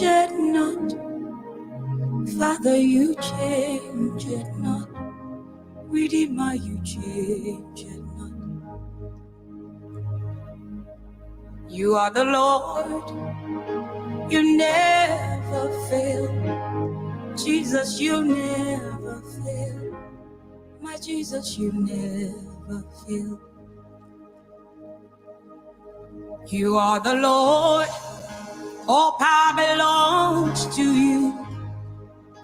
it not. Father, you change it not. Redeemer, you change it not. You are the Lord, you never fail. Jesus, you never fail. My Jesus, you never fail. You are the Lord, all power belongs to you.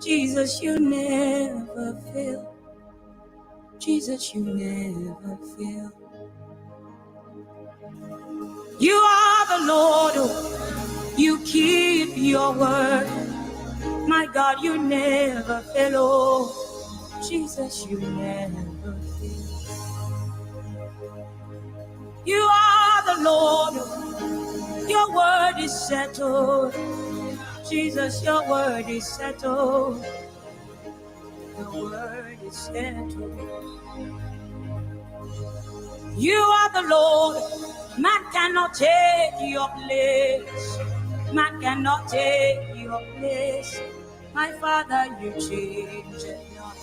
Jesus, you never fail. Jesus, you never fail. You are the Lord, oh, you keep your word. My God, you never fail. Oh, Jesus, you never fail. You are the Lord, oh, your word is settled. Jesus, your word is settled. Your word is settled. You are the Lord. Man cannot take your place. Man cannot take your place. My Father, you change it not.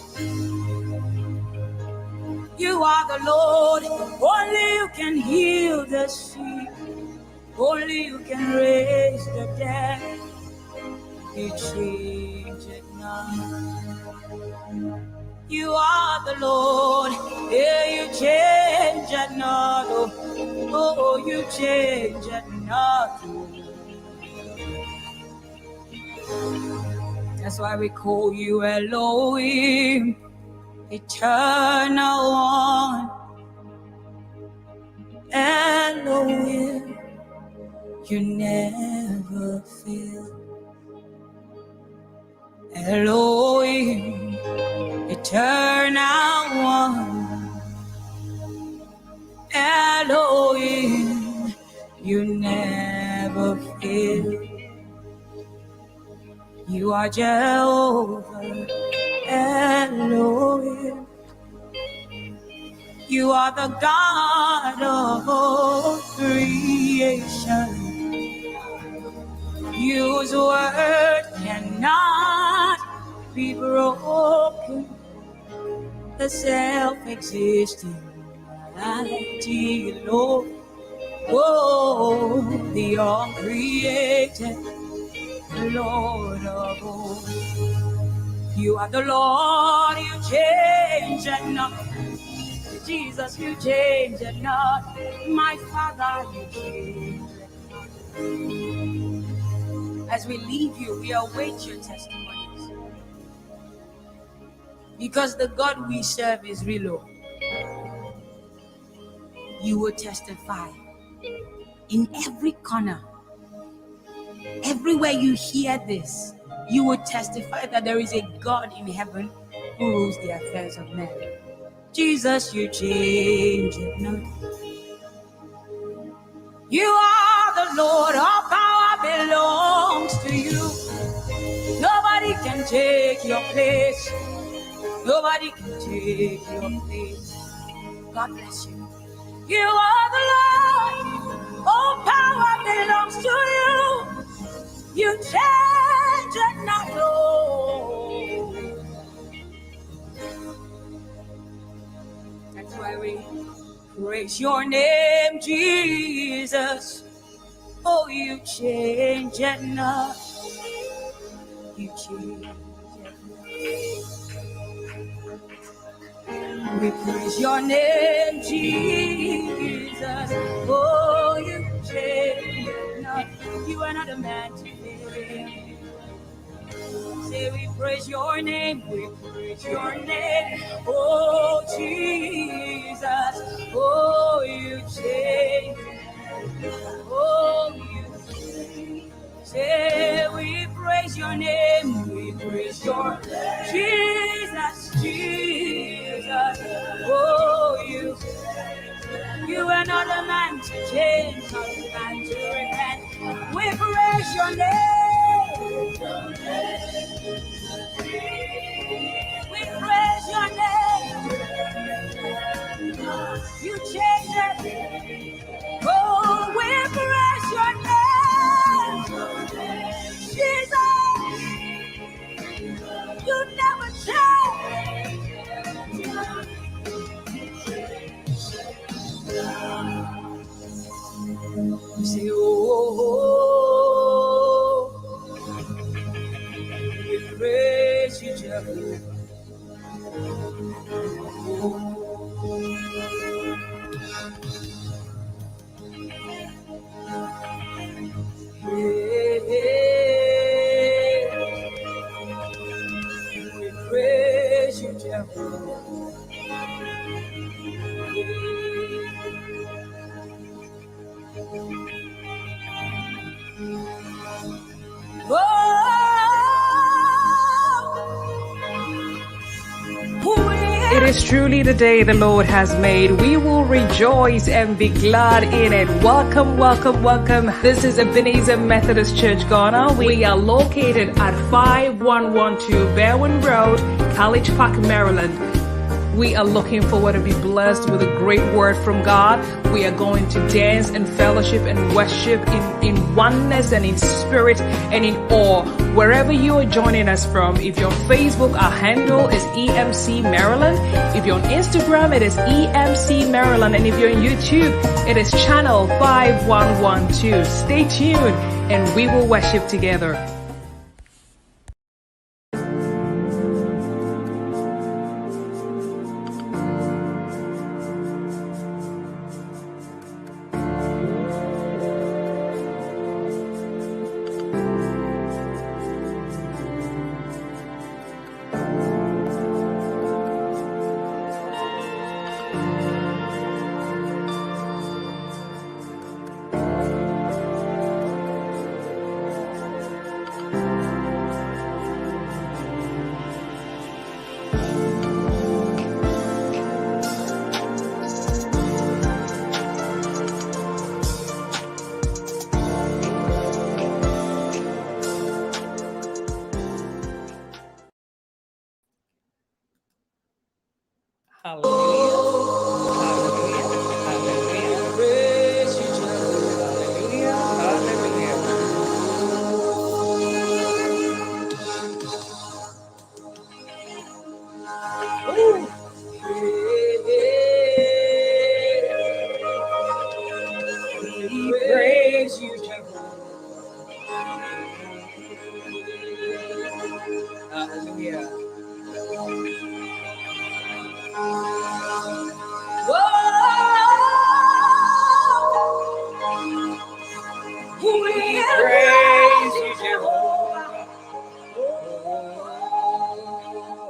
You are the Lord. Only you can heal the sick. Only you can raise the dead. You change it not. You are the Lord. Yeah, you change it not. Oh, you change it not. That's why we call you Elohim, eternal one. Elohim, you never fail. Elohim, eternal one. Elohim, you never fail. You are Jehovah Elohim. You are the God of all creation. Whose word cannot be broken. The self-existing mighty Lord. Oh, the uncreated Lord of all. You are the Lord, you change it not. Jesus, you change it not. My Father, you change it not. As we leave you, we await your testimonies. Because the God we serve is real. You will testify in every corner. Everywhere you hear this, you will testify that there is a God in heaven who rules the affairs of men. Jesus, you change it not. You are the Lord, all power belongs to you. Nobody can take your place. Nobody can take your place. God bless you. You are the Lord, all power belongs to you. You change it not, Lord. That's why we praise your name, Jesus. Oh, you change it not. You change it not. We praise your name, Jesus. Oh, you change it not. You are not a man to fail. Say we praise your name, we praise your name. Oh, Jesus. Oh, you change. Oh, you change. Say we praise your name, we praise your Jesus, Jesus. Oh, you are not a man to change, not a man to repent. We praise your name. We praise your name. You change it. Oh, we praise your name. is truly the day the Lord has made. We will rejoice and be glad in it. Welcome, welcome, welcome. This is Ebenezer Methodist Church, Ghana. We are located at 5112 Berwyn Road, College Park, Maryland. We are looking forward to be blessed with a great word from God. We are going to dance and fellowship and worship in oneness and in spirit and in awe. Wherever you are joining us from, if you're on Facebook, our handle is EMC Maryland. If you're on Instagram, it is EMC Maryland. And if you're on YouTube, it is channel 5112. Stay tuned and we will worship together.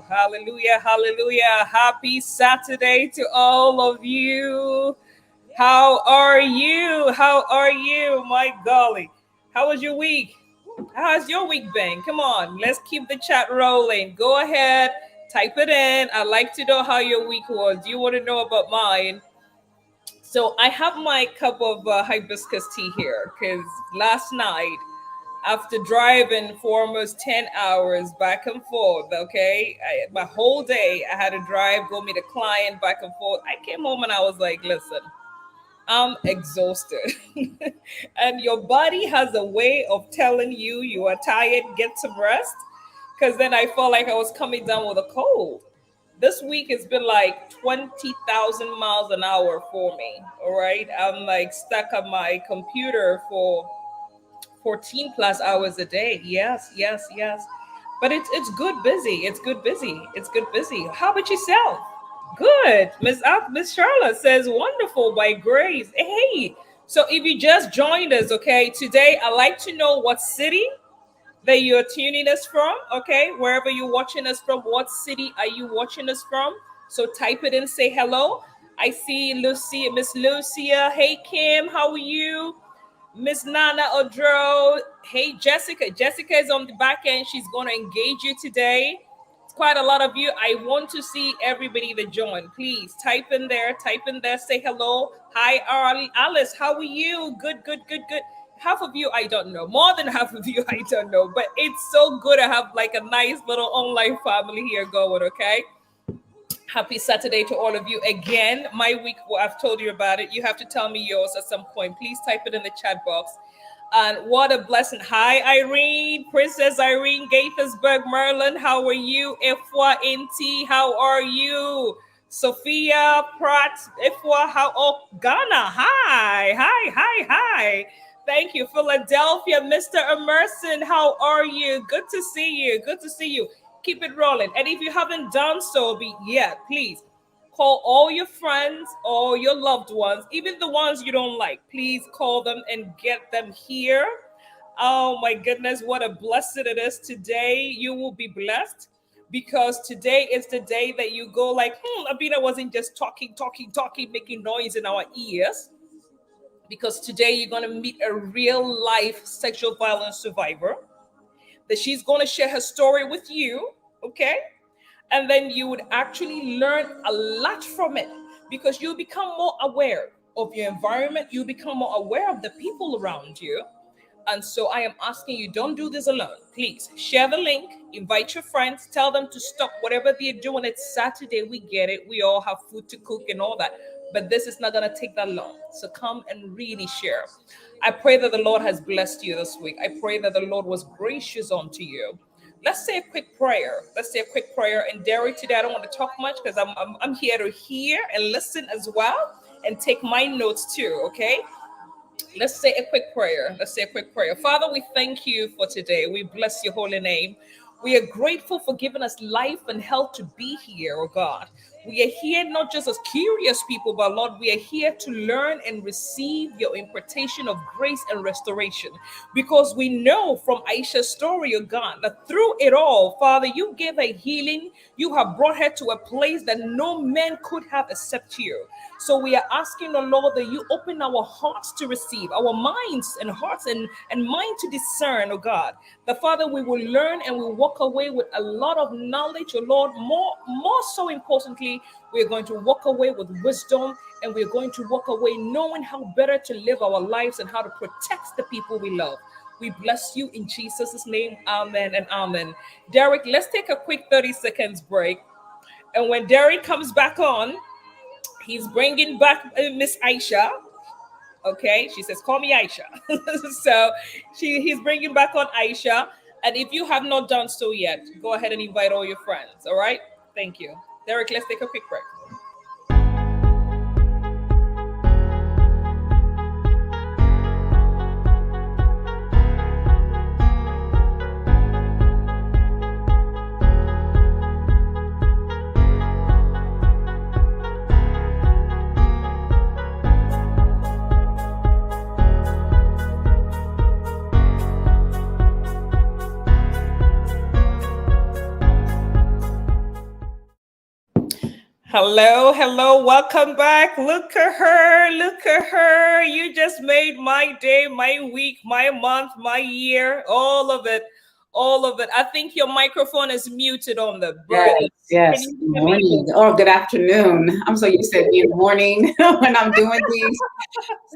Hallelujah, hallelujah. Happy Saturday to all of you. How are you? How are you? My golly. How was your week? How has your week been? Come on, let's keep the chat rolling. Go ahead, type it in. I'd like to know how your week was. Do you want to know about mine? So I have my cup of hibiscus tea here because last night, after driving for almost 10 hours back and forth, okay, my whole day I had to drive, go meet a client back and forth. I came home and I was like, listen, I'm exhausted. And your body has a way of telling you you are tired, get some rest. Because then I felt like I was coming down with a cold. This week has been like 20,000 miles an hour for me. All right. I'm like stuck on my computer for 14 plus hours a day. Yes, yes, yes. But it's good busy. It's good busy. It's good busy. How about yourself? Good. Miss Charlotte says wonderful by grace. Hey, so if you just joined us, okay, today I'd like to know what city that you're tuning us from, okay? Wherever you're watching us from, what city are you watching us from? So type it in, say hello. I see Lucy, Miss Lucia. Hey Kim, how are you? Miss Nana Odro. Hey, Jessica. Jessica is on the back end. She's going to engage you today. It's quite a lot of you. I want to see everybody that joined. Please type in there. Type in there. Say hello. Hi, Alice. How are you? Good, good, good, good. Half of you, I don't know. More than half of you, I don't know. But it's so good to have like a nice little online family here going, okay? Happy Saturday to all of you again. My week, well, I've told you about it. You have to tell me yours at some point. Please type it in the chat box. And what a blessing. Hi, Irene, Princess Irene, Gaithersburg, Maryland. How are you? Ifwa Inti, how are you? Sophia Pratt, Ifwa, how? Oh, Ghana. Hi, hi, hi, hi. Thank you. Philadelphia, Mr. Emerson, how are you? Good to see you. Good to see you. Keep it rolling. And if you haven't done so yet, please call all your friends, all your loved ones, even the ones you don't like. Please call them and get them here. Oh my goodness, what a blessing it is today. You will be blessed because today is the day that you go like, Abina wasn't just talking, making noise in our ears. Because today you're going to meet a real life sexual violence survivor that she's going to share her story with you, okay? and then you would actually learn a lot from it, because you become more aware of your environment, you become more aware of the people around you. And so I am asking you, don't do this alone. Please share the link, invite your friends, tell them to stop whatever they're doing. It's Saturday, we get it. We all have food to cook and all that. But this is not going to take that long. So come and really share. I pray that the Lord has blessed you this week. I pray that the Lord was gracious unto you. Let's say a quick prayer. Let's say a quick prayer. And Derek, today I don't want to talk much because I'm here to hear and listen as well and take my notes too, okay? Let's say a quick prayer. Let's say a quick prayer. Father, we thank you for today. We bless your holy name. We are grateful for giving us life and health to be here, oh God. We are here not just as curious people, but Lord, we are here to learn and receive your impartation of grace and restoration. Because we know from Aisha's story, oh God, that through it all, Father, you gave her healing. You have brought her to a place that no man could have except you. So we are asking, oh Lord, that you open our hearts to receive, our minds and hearts and mind to discern, oh God. The Father, we will learn and we walk away with a lot of knowledge, oh Lord. More so importantly, we are going to walk away with wisdom, and we're going to walk away knowing how better to live our lives and how to protect the people we love. We bless you in Jesus' name. Amen and amen. Derek, let's take a quick 30 seconds break. And when Derek comes back on, he's bringing back Miss Aisha. Okay, she says, call me Aisha. So he's bringing back on Aisha. And if you have not done so yet, go ahead and invite all your friends. All right, thank you. Derek, let's take a quick break. Hello, welcome back. Look at her. You just made my day, my week, my month, my year, all of it. I think your microphone is muted on the break. Yes. Good morning or good afternoon. I'm so used to it being morning when I'm doing these.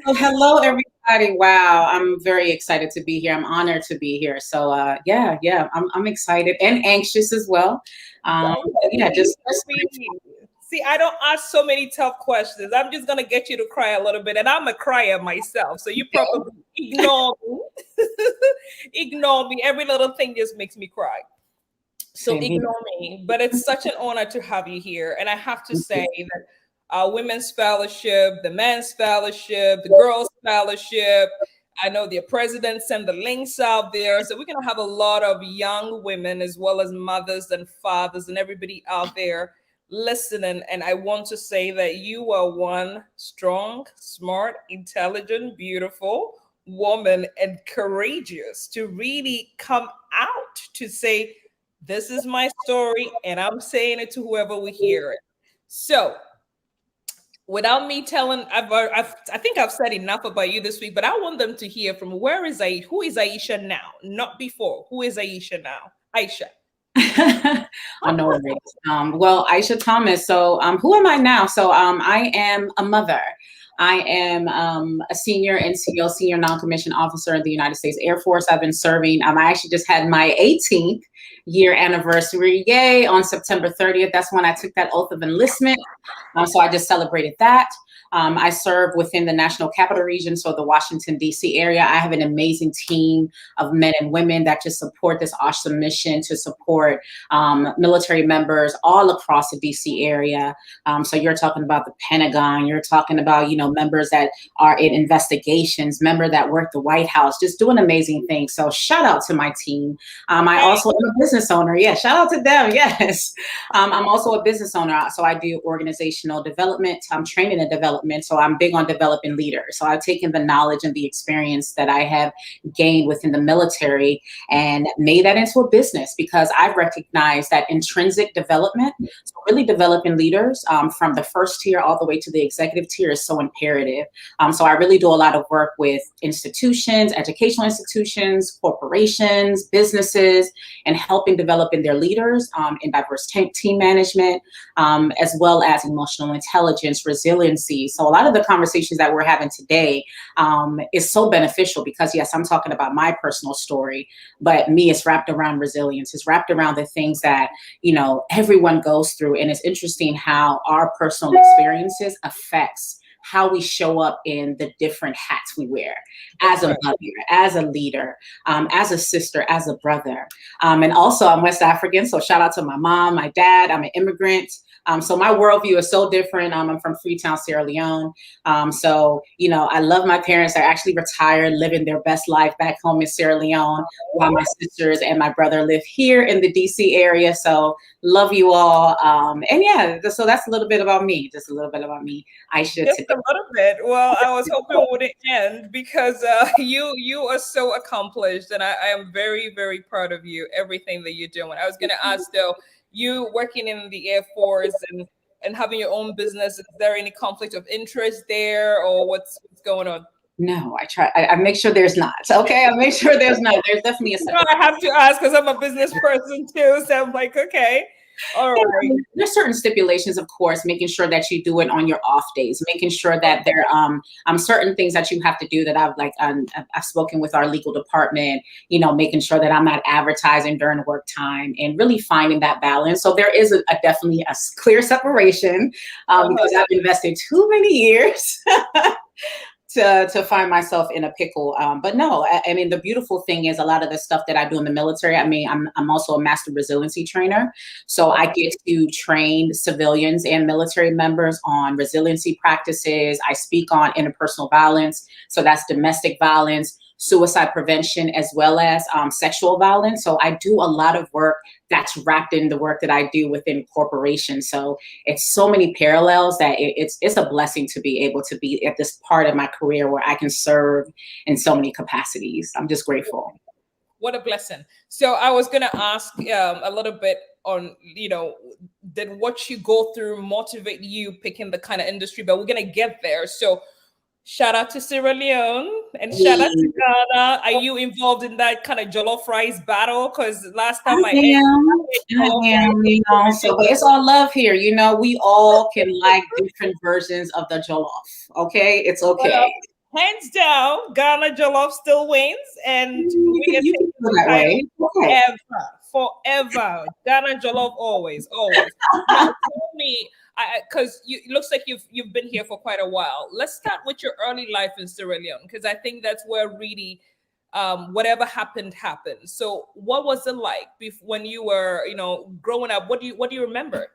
So hello, everybody. Wow, I'm very excited to be here. I'm honored to be here. So I'm excited and anxious as well. See, I don't ask so many tough questions. I'm just going to get you to cry a little bit. And I'm a crier myself. So you probably ignore me. Ignore me. Every little thing just makes me cry. So ignore me. But it's such an honor to have you here. And I have to say that our women's fellowship, the men's fellowship, the girls' fellowship, I know the president sent the links out there. So we're going to have a lot of young women as well as mothers and fathers and everybody out there listening. And I want to say that you are one strong, smart, intelligent, beautiful woman and courageous to really come out to say, this is my story and I'm saying it to whoever will hear it. So without me telling, I think I've said enough about you this week, but I want them to hear from who is Aisha now, not before. Who is Aisha now? Aisha. I know it is. Well, Aisha Thomas. So who am I now? So I am a mother. I am a senior NCO, senior non-commissioned officer in the United States Air Force. I've been serving. I actually just had my 18th year anniversary, yay, on September 30th. That's when I took that oath of enlistment. So I just celebrated that. I serve within the National Capital Region, so the Washington, D.C. area. I have an amazing team of men and women that just support this awesome mission to support military members all across the D.C. area. So you're talking about the Pentagon, you're talking about, members that are in investigations, members that work the White House, just doing amazing things. So shout out to my team. I also am a business owner. Yeah, shout out to them. Yes. I'm also a business owner. So I do organizational development. I'm training and development development. So I'm big on developing leaders. So I've taken the knowledge and the experience that I have gained within the military and made that into a business, because I've recognized that intrinsic development, so really developing leaders from the first tier all the way to the executive tier, is so imperative. So I really do a lot of work with institutions, educational institutions, corporations, businesses, and helping develop in their leaders in diverse team management, as well as emotional intelligence, resiliency. So a lot of the conversations that we're having today is so beneficial, because yes, I'm talking about my personal story, but me, it's wrapped around resilience. It's wrapped around the things that, you know, everyone goes through. And it's interesting how our personal experiences affects how we show up in the different hats we wear as a mother, as a leader, as a sister, as a brother. And also I'm West African, so shout out to my mom, my dad. I'm an immigrant. So my worldview is so different. I'm from Freetown, Sierra Leone. So, you know, I love my parents. They're actually retired, living their best life back home in Sierra Leone, while my sisters and my brother live here in the DC area. So love you all. And yeah, so that's a little bit about me, just a little bit about me, Aisha. Just a little bit. Well, I was hoping it wouldn't end, because you are so accomplished, and I am very, very proud of you, everything that you're doing. I was going to ask though, you working in the Air Force and having your own business, is there any conflict of interest there, or what's going on? No, I make sure there's not. Okay, I make sure there's not. There's definitely a. No, I have to ask, because I'm a business person too, so I'm like, okay. All right. There's certain stipulations, of course, making sure that you do it on your off days, making sure that there certain things that you have to do that I've spoken with our legal department, you know, making sure that I'm not advertising during work time, and really finding that balance. So there is definitely a clear separation because I've invested too many years to find myself in a pickle. But no, I mean, the beautiful thing is a lot of the stuff that I do in the military, I mean, I'm also a master resiliency trainer. So I get to train civilians and military members on resiliency practices. I speak on interpersonal violence. So that's domestic violence, suicide prevention, as well as sexual violence. So I do a lot of work that's wrapped in the work that I do within corporations. So it's so many parallels that it's a blessing to be able to be at this part of my career where I can serve in so many capacities. I'm just grateful. What a blessing. So I was going to ask a little bit on, you know, did what you go through motivate you picking the kind of industry, but we're going to get there. So shout out to Sierra Leone and shout out to Ghana. Are you involved in that kind of jollof rice battle? Because last time I am, you know, so but it's all love here. You know, we all can like different versions of the jollof. Okay, it's okay. Well, hands down, Ghana jollof still wins, and we get to that way forever. Ghana jollof always. Now, tell me. Because it looks like you've been here for quite a while. Let's start with your early life in Sierra Leone, because I think that's where really whatever happened. So what was it like when you were, you know, growing up? What do you remember?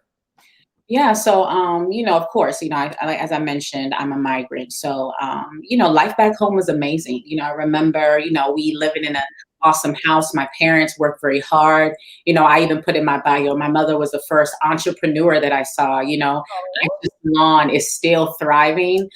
Yeah, so you know, of course, you know, I as I mentioned, I'm a migrant. So you know, life back home was amazing. You know, I remember, you know, we living in an awesome house. My parents worked very hard. You know, I even put in my bio, my mother was the first entrepreneur that I saw. You know, this salon is still thriving.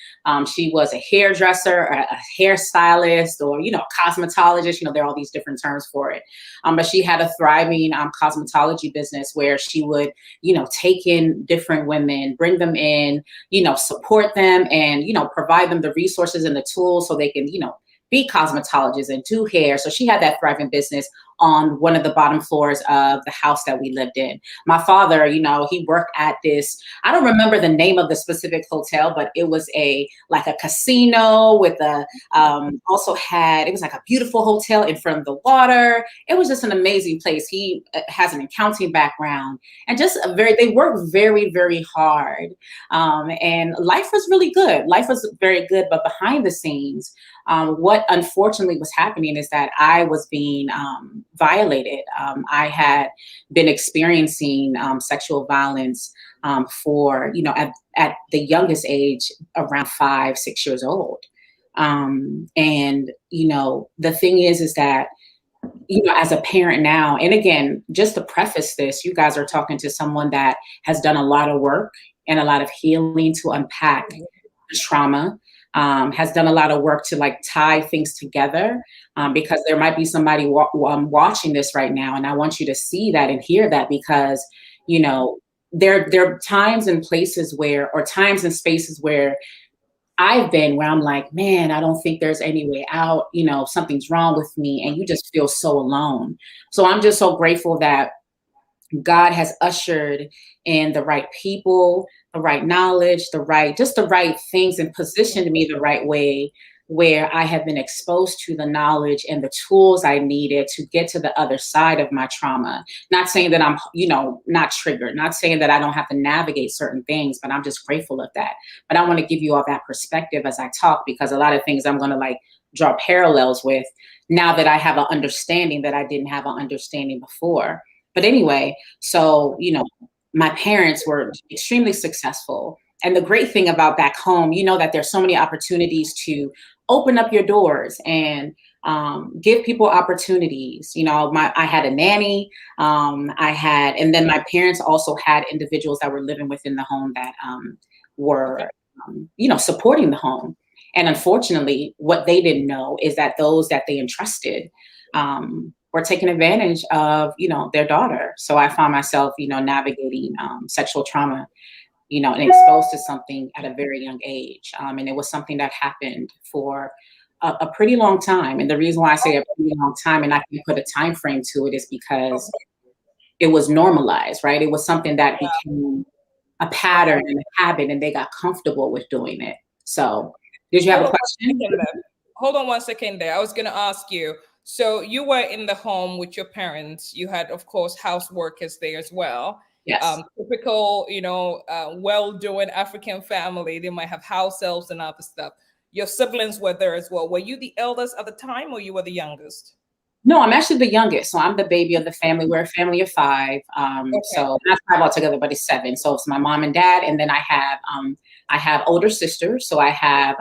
She was a hairdresser, a hairstylist, or, you know, cosmetologist. You know, there are all these different terms for it. But she had a thriving cosmetology business where she would, you know, take in different women, bring them in, you know, support them, and, you know, provide them the resources and the tools so they can, you know, be cosmetologists and do hair. So she had that thriving business on one of the bottom floors of the house that we lived in. My father, you know, he worked at this, I don't remember the name of the specific hotel, but it was like a casino with also had, it was like a beautiful hotel in front of the water. It was just an amazing place. He has an accounting background, and just they worked very, very hard. And life was really good. Life was very good, but behind the scenes, what unfortunately was happening is that I was being violated. I had been experiencing sexual violence for, you know, at the youngest age, around 5, 6 years old. And, you know, the thing is that, you know, as a parent now, and again, just to preface this, you guys are talking to someone that has done a lot of work and a lot of healing to unpack the trauma, has done a lot of work to like tie things together, because there might be somebody watching this right now, and I want you to see that and hear that, because you know there are times and places where, or times and spaces where I've been where I'm like, man, I don't think there's any way out. You know, something's wrong with me, and you just feel so alone. So I'm just so grateful that God has ushered in the right people, the right knowledge, just the right things, and positioned me the right way, where I have been exposed to the knowledge and the tools I needed to get to the other side of my trauma. Not saying that I'm, not triggered, not saying that I don't have to navigate certain things, but I'm just grateful of that. But I want to give you all that perspective as I talk, because a lot of things I'm going to like draw parallels with now that I have an understanding that I didn't have an understanding before. But anyway, so, my parents were extremely successful. And the great thing about back home, that there's so many opportunities to open up your doors and give people opportunities. I had a nanny, and then my parents also had individuals that were living within the home that were, supporting the home. And unfortunately, what they didn't know is that those that they entrusted, were taking advantage of, their daughter. So I found myself, navigating sexual trauma, and exposed to something at a very young age. And it was something that happened for a pretty long time. And the reason why I say a pretty long time, and I can put a time frame to it, is because it was normalized, right? It was something that became a pattern and a habit, and they got comfortable with doing it. So did you have a question? Hold on one second there. I was going to ask you. So you were in the home with your parents. You had, of course, house workers there as well. Yes. Typical, well-doing African family. They might have house elves and other stuff. Your siblings were there as well. Were you the eldest at the time, or you were the youngest? No, I'm actually the youngest. So I'm the baby of the family. We're a family of 5. So not 5 altogether, but it's 7. So it's my mom and dad. And then I have older sisters. So I have,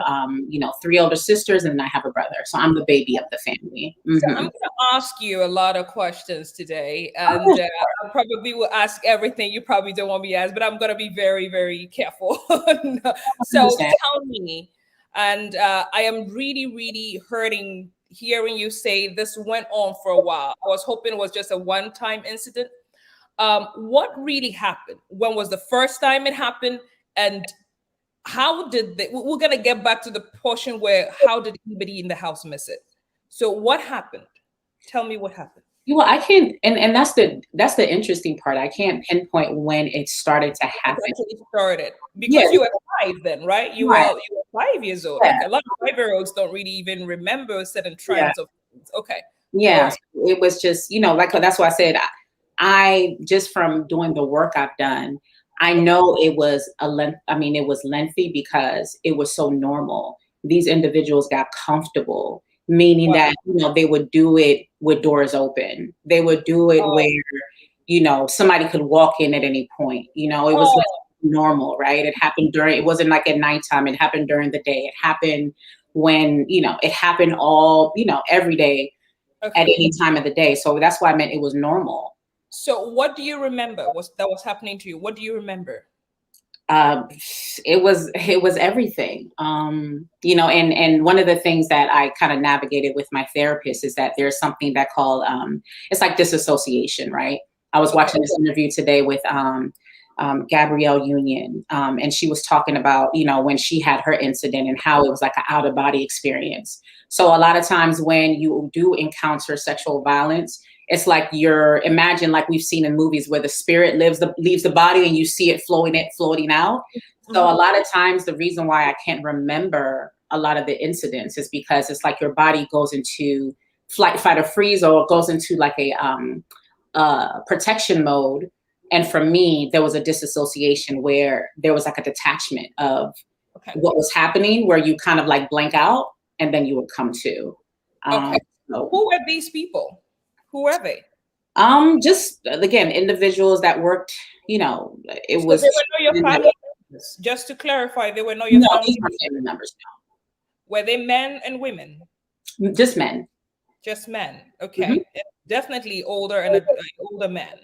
3 older sisters, and then I have a brother. So I'm the baby of the family. Mm-hmm. So I'm going to ask you a lot of questions today. And I probably will ask everything you probably don't want me to ask, but I'm going to be very, very careful. So tell me, and I am really, really hurting hearing you say this went on for a while. I was hoping it was just a one-time incident. What really happened? When was the first time it happened? And how did we're going to get back to the portion where how did anybody in the house miss it? So what happened? Tell me what happened. Well, I can't, and that's the interesting part. I can't pinpoint when it started to happen. It started because you were 5 then, right? You were 5 years old. Yeah. Okay. A lot of 5-year-olds don't really even remember certain trends of things. Okay. Yeah, right. So it was just, like that's why I said I just from doing the work I've done, I know it was it was lengthy because it was so normal. These individuals got comfortable, meaning that, they would do it with doors open. They would do it where, somebody could walk in at any point. It was like normal, right? It happened it wasn't like at nighttime. It happened during the day. It happened when, it happened all, every day at any time of the day. So that's why I meant it was normal. So what do you remember that was happening to you? What do you remember? It was everything. And one of the things that I kind of navigated with my therapist is that there's something that called it's like disassociation, right? I was watching this interview today with Gabrielle Union, and she was talking about, when she had her incident and how it was like an out of body experience. So a lot of times when you do encounter sexual violence, it's like imagine like we've seen in movies where the spirit leaves the body and you see it floating out. So a lot of times the reason why I can't remember a lot of the incidents is because it's like your body goes into flight, fight, or freeze, or goes into like a protection mode. And for me, there was a disassociation where there was like a detachment of what was happening, where you kind of like blank out and then you would come to. So. Who were these people? Who were they? Just again, individuals that worked, it was. They were not your family members. Just to clarify, they were not your family members. No. Were they men and women? Just men. Just men. Okay. Definitely older and older men.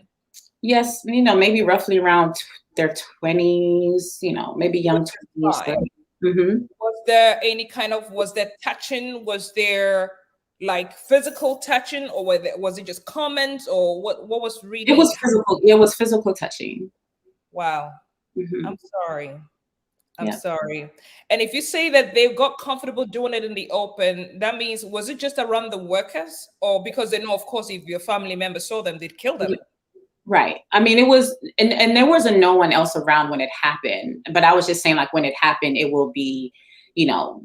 Yes, maybe roughly around their 20s, maybe young 20s. Mm-hmm. Was there touching? Was there like physical touching, or was it just comments, or what was It really? was physical. It was physical touching. Wow. Mm-hmm. I'm sorry. I'm Yeah. sorry. And if you say that they've got comfortable doing it in the open, that means, was it just around the workers, or because they know, of course, if your family members saw them, they'd kill them? Right. I mean, it was, and there wasn't no one else around when it happened. But I was just saying, like, when it happened, it will be, you know,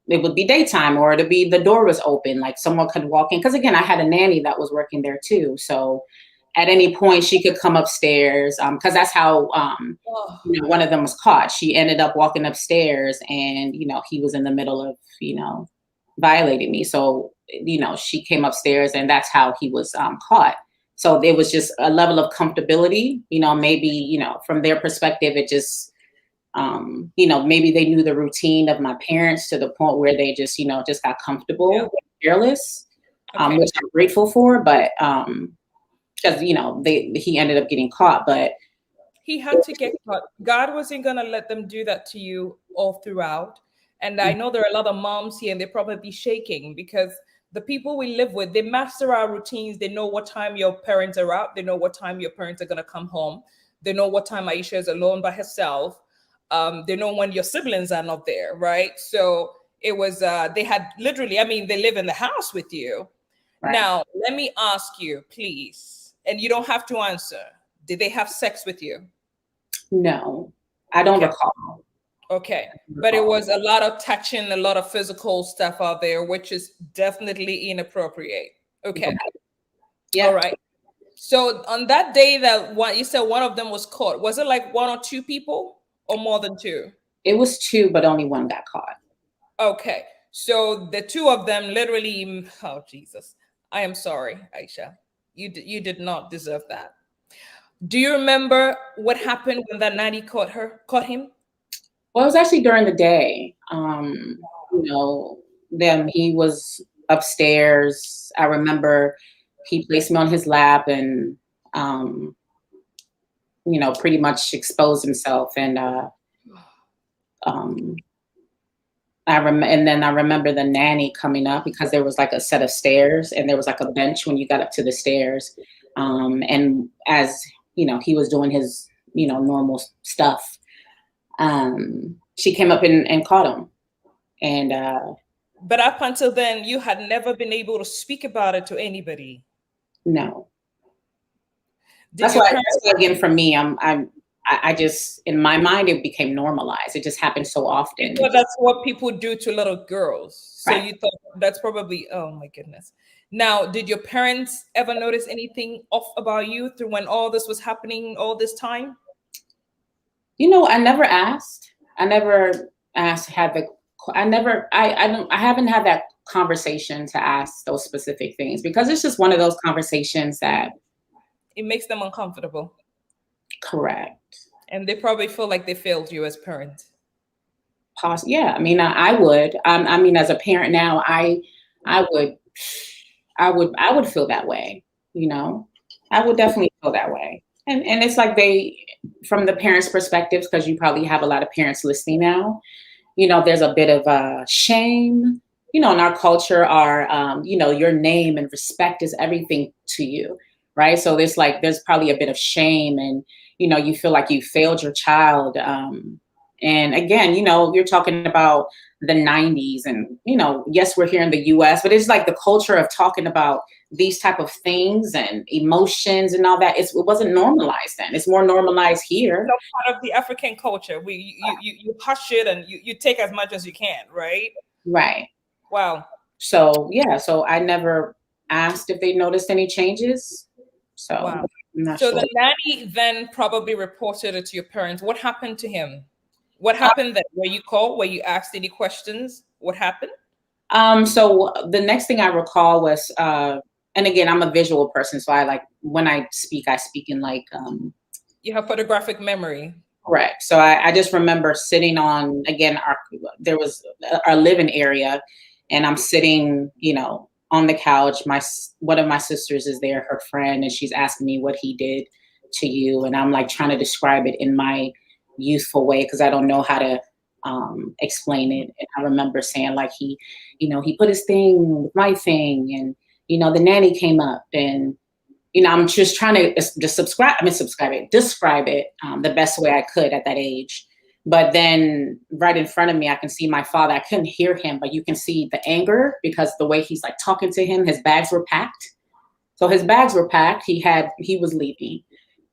it would be daytime, or it'd be the door was open, like someone could walk in. Because again, I had a nanny that was working there too. So at any point, she could come upstairs. Because that's how Oh, one of them was caught. She ended up walking upstairs, and he was in the middle of violating me. So she came upstairs, and that's how he was caught. So there was just a level of comfortability. Maybe from their perspective, it just maybe they knew the routine of my parents to the point where they just got comfortable, fearless, okay. which I'm grateful for. But because he ended up getting caught, but He had to get caught. God wasn't going to let them do that to you all throughout. And I know there are a lot of moms here, and they're probably shaking because the people we live with, they master our routines. They know what time your parents are out. They know what time your parents are going to come home. They know what time Aisha is alone by herself. They know when your siblings are not there, right? So it was, they had literally, I mean, they live in the house with you. Right. Now, let me ask you, please, and you don't have to answer. Did they have sex with you? No, I don't recall. Okay. But it was a lot of touching, a lot of physical stuff out there, which is definitely inappropriate. Okay. Yeah. All right. So on that day that you said one of them was caught, was it like one or two people or more than two? It was two, but only one got caught. Okay. So the two of them literally, oh Jesus. I am sorry, Aisha. You did not deserve that. Do you remember what happened when that nanny caught him? Well, it was actually during the day. He was upstairs. I remember he placed me on his lap and, pretty much exposed himself. And and then I remember the nanny coming up because there was like a set of stairs and there was like a bench when you got up to the stairs. And as he was doing his normal stuff, she came up and caught him. And but up until then, you had never been able to speak about it to anybody. No. That's why again, for me, I just, in my mind, it became normalized. It just happened so often. Well, that's what people do to little girls. So Right. you thought that's probably, oh my goodness. Now, did your parents ever notice anything off about you through when all this was happening all this time? I never asked. I never asked, I haven't had that conversation to ask those specific things because it's just one of those conversations that. It makes them uncomfortable. Correct. And they probably feel like they failed you as parents. Yeah, I mean, I would. I mean, as a parent now, I would feel that way. I would definitely feel that way. And it's like from the parents' perspective, because you probably have a lot of parents listening now. There's a bit of shame. In our culture, your name and respect is everything to you, right? So there's probably a bit of shame, and you feel like you failed your child. And again, you're talking about the 90s and, yes, we're here in the US, but it's like the culture of talking about these type of things and emotions and all that. It wasn't normalized then. It's more normalized here. No, part of the African culture. You hush it and you take as much as you can, right? Right. Wow. So, yeah. So I never asked if they noticed any changes. So, wow. I'm not so sure. The nanny then probably reported it to your parents. What happened to him? What happened then? Were you called? Were you asked any questions? What happened? So the next thing I recall was, and again, I'm a visual person, so when I speak in you have photographic memory. Correct. So I just remember sitting on, again, there was our living area, and I'm sitting, on the couch. One of my sisters is there, her friend, and she's asking me what he did to you, and I'm like trying to describe it in my youthful way because I don't know how to explain it. And I remember saying like he put his thing with my thing, and the nanny came up, and I'm just trying to describe it the best way I could at that age. But then right in front of me, I can see my father. I couldn't hear him, but you can see the anger because the way he's like talking to him, his bags were packed. So his bags were packed. He was leaving.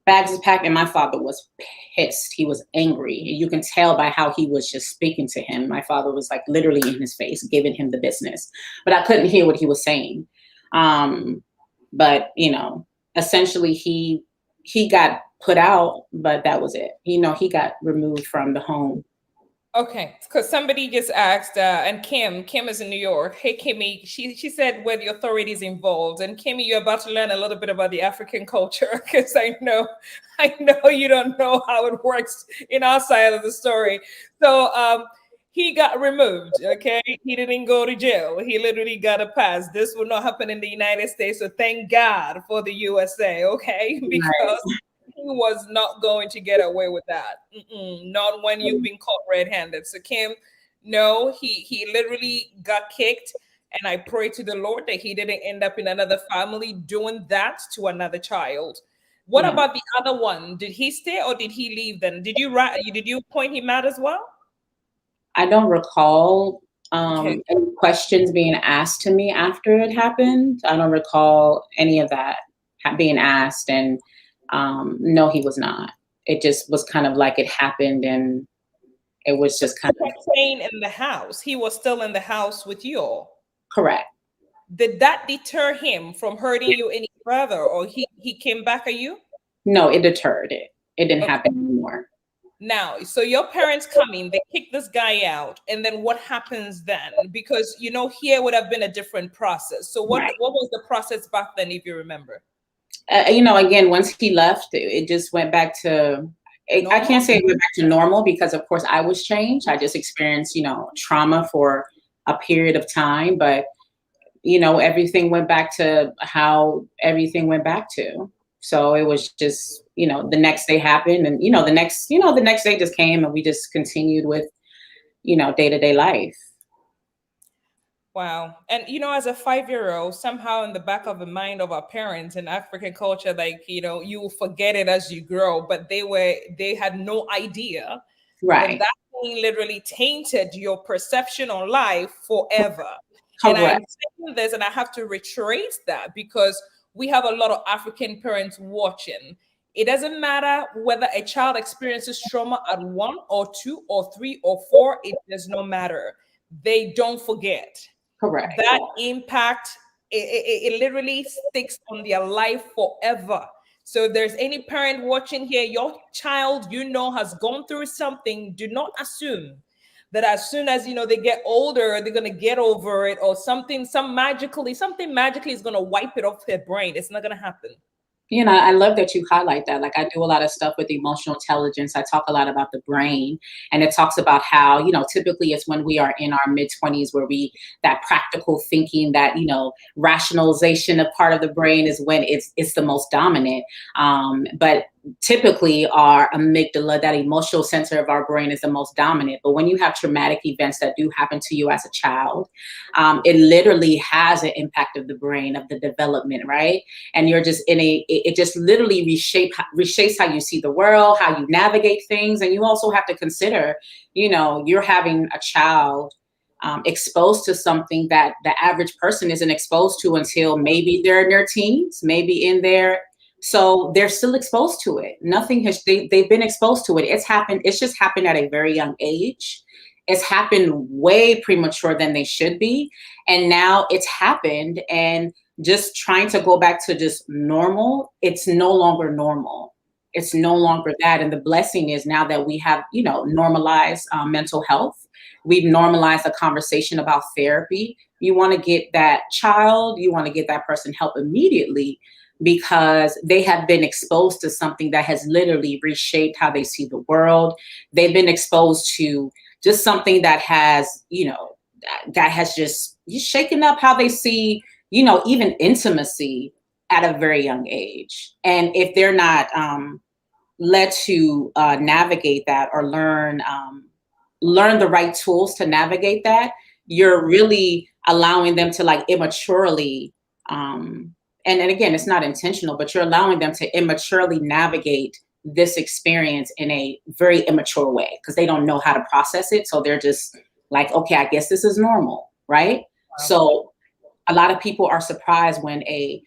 Bags was packed, and my father was pissed. He was angry. You can tell by how he was just speaking to him. My father was like literally in his face, giving him the business. But I couldn't hear what he was saying. But essentially he got put out, but that was it. He got removed from the home. Okay, because somebody just asked, and Kim is in New York. Hey, Kimmy, she said were the authorities involved? And Kimmy, you're about to learn a little bit about the African culture, because I know you don't know how it works in our side of the story. So he got removed. Okay, he didn't go to jail. He literally got a pass. This will not happen in the United States. So thank God for the USA. Okay, because. Right. He was not going to get away with that. Not when you've been caught red-handed. So Kim, no, he literally got kicked, and I pray to the Lord that he didn't end up in another family doing that to another child. What about the other one? Did he stay or did he leave then? Did you point him out as well? I don't recall any questions being asked to me after it happened. I don't recall any of that being asked, and no, he was not. It just was kind of like it happened, and it was just kind of staying in the house. He was still in the house with you all. Correct. Did that deter him from hurting you any further, or he came back at you? No, it deterred it. It didn't happen anymore. Now, so your parents come in, they kick this guy out, and then what happens then? Because here would have been a different process. So what was the process back then, if you remember? Again, once he left, it just went back to, I can't say it went back to normal because of course I was changed. I just experienced, trauma for a period of time, but everything went back to how everything went back to. So it was just, the next day happened, and, the next day just came, and we just continued with, day-to-day life. Wow. And, as a 5-year-old, somehow in the back of the mind of our parents in African culture, like, you forget it as you grow, but they had no idea that thing literally tainted your perception on life forever. Correct. And I'm saying this, and I have to retrace that because we have a lot of African parents watching. It doesn't matter whether a child experiences trauma at 1 or 2 or 3 or 4, it does not matter. They don't forget. Correct. That impact, it literally sticks on their life forever. So if there's any parent watching here, your child, has gone through something, do not assume that as soon as, they get older, they're going to get over it, or something magically is going to wipe it off their brain. It's not going to happen. I love that you highlight that. Like, I do a lot of stuff with emotional intelligence. I talk a lot about the brain, and it talks about how, typically it's when we are in our mid-20s where that practical thinking, that, rationalization of part of the brain is when it's the most dominant. But typically our amygdala, that emotional center of our brain, is the most dominant. But when you have traumatic events that do happen to you as a child, it literally has an impact of the brain, of the development, right? And you're just it just literally reshapes how you see the world, how you navigate things. And you also have to consider, you're having a child exposed to something that the average person isn't exposed to until maybe they're in their teens, so they're still exposed to it. They've been exposed to it. It's just happened at a very young age. It's happened way premature than they should be. And now it's happened, and just trying to go back to just normal, it's no longer normal. It's no longer that. And the blessing is now that we have, normalized mental health. We've normalized a conversation about therapy. You want to get that person help immediately, because they have been exposed to something that has literally reshaped how they see the world. They've been exposed to just something that has, that has just shaken up how they see, even intimacy at a very young age. And if they're not led to navigate that or learn learn the right tools to navigate that, you're really allowing them to like immaturely, and again, it's not intentional, but you're allowing them to immaturely navigate this experience in a very immature way because they don't know how to process it. So they're just like, okay, I guess this is normal, right? Wow. So a lot of people are surprised when a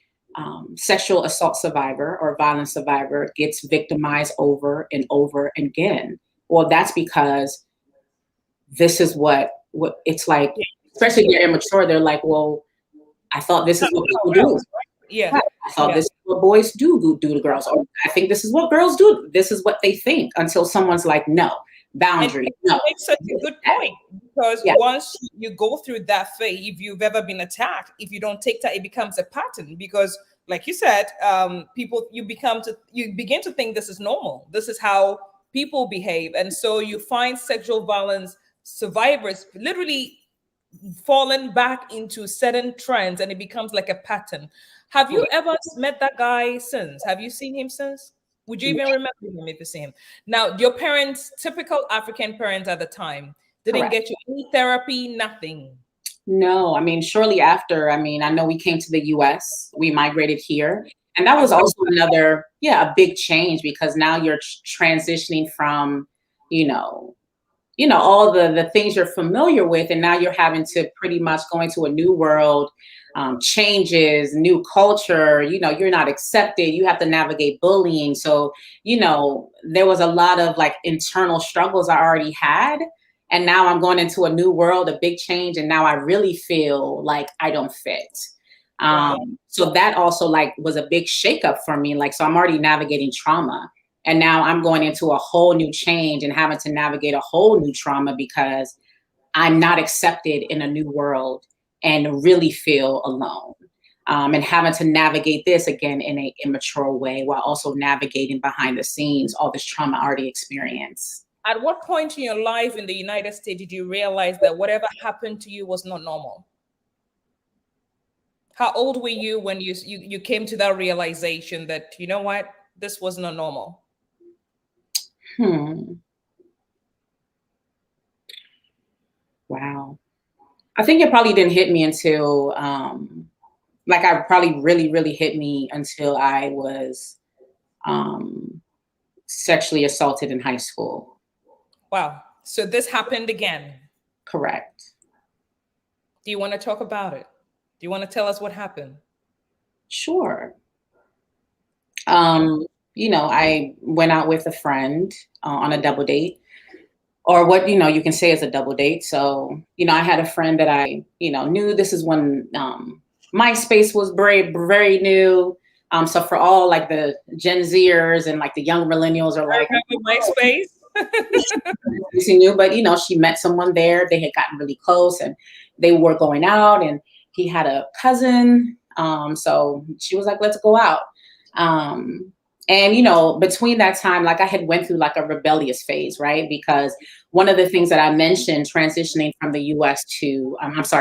sexual assault survivor or violence survivor gets victimized over and over again. Well, that's because this is what it's like, especially if they're immature, they're like, well, I thought this is what people do. Yeah. Right. I thought this is what boys do to girls. Or I think this is what girls do. This is what they think until someone's like, no, boundary. No. That makes such a good point because once you go through that phase, if you've ever been attacked, if you don't take that, it becomes a pattern because like you said, you begin to think this is normal. This is how people behave. And so you find sexual violence survivors literally fallen back into certain trends and it becomes like a pattern. Have you ever met that guy since? Have you seen him since? Would you even remember him if you see him? Now, your parents, typical African parents at the time, didn't get you any therapy, nothing. No, I mean, shortly after, I mean, I know we came to the US, we migrated here. And that was also another, a big change because now you're transitioning from, all the things you're familiar with. And now you're having to pretty much go into a new world, changes, new culture, you're not accepted. You have to navigate bullying. So, there was a lot of like internal struggles I already had. And now I'm going into a new world, a big change. And now I really feel like I don't fit. So that also like was a big shakeup for me. Like, so I'm already navigating trauma. And now I'm going into a whole new change and having to navigate a whole new trauma because I'm not accepted in a new world and really feel alone. And having to navigate this again in an immature way while also navigating behind the scenes, all this trauma I already experienced. At what point in your life in the United States did you realize that whatever happened to you was not normal? How old were you when you came to that realization that, you know what, this was not normal? Wow. I think it probably didn't hit me until, I probably really, really hit me until I was sexually assaulted in high school. Wow. So this happened again? Correct. Do you want to talk about it? Do you want to tell us what happened? Sure. I went out with a friend on a double date, or what, you can say is a double date. So, I had a friend that I, knew. This is when MySpace was very, very new. So for all like the Gen Zers and like the young millennials are like, MySpace. She knew, but she met someone there. They had gotten really close and they were going out, and he had a cousin. So she was like, let's go out. And, between that time, like I had went through like a rebellious phase, right? Because one of the things that I mentioned, transitioning from the US to,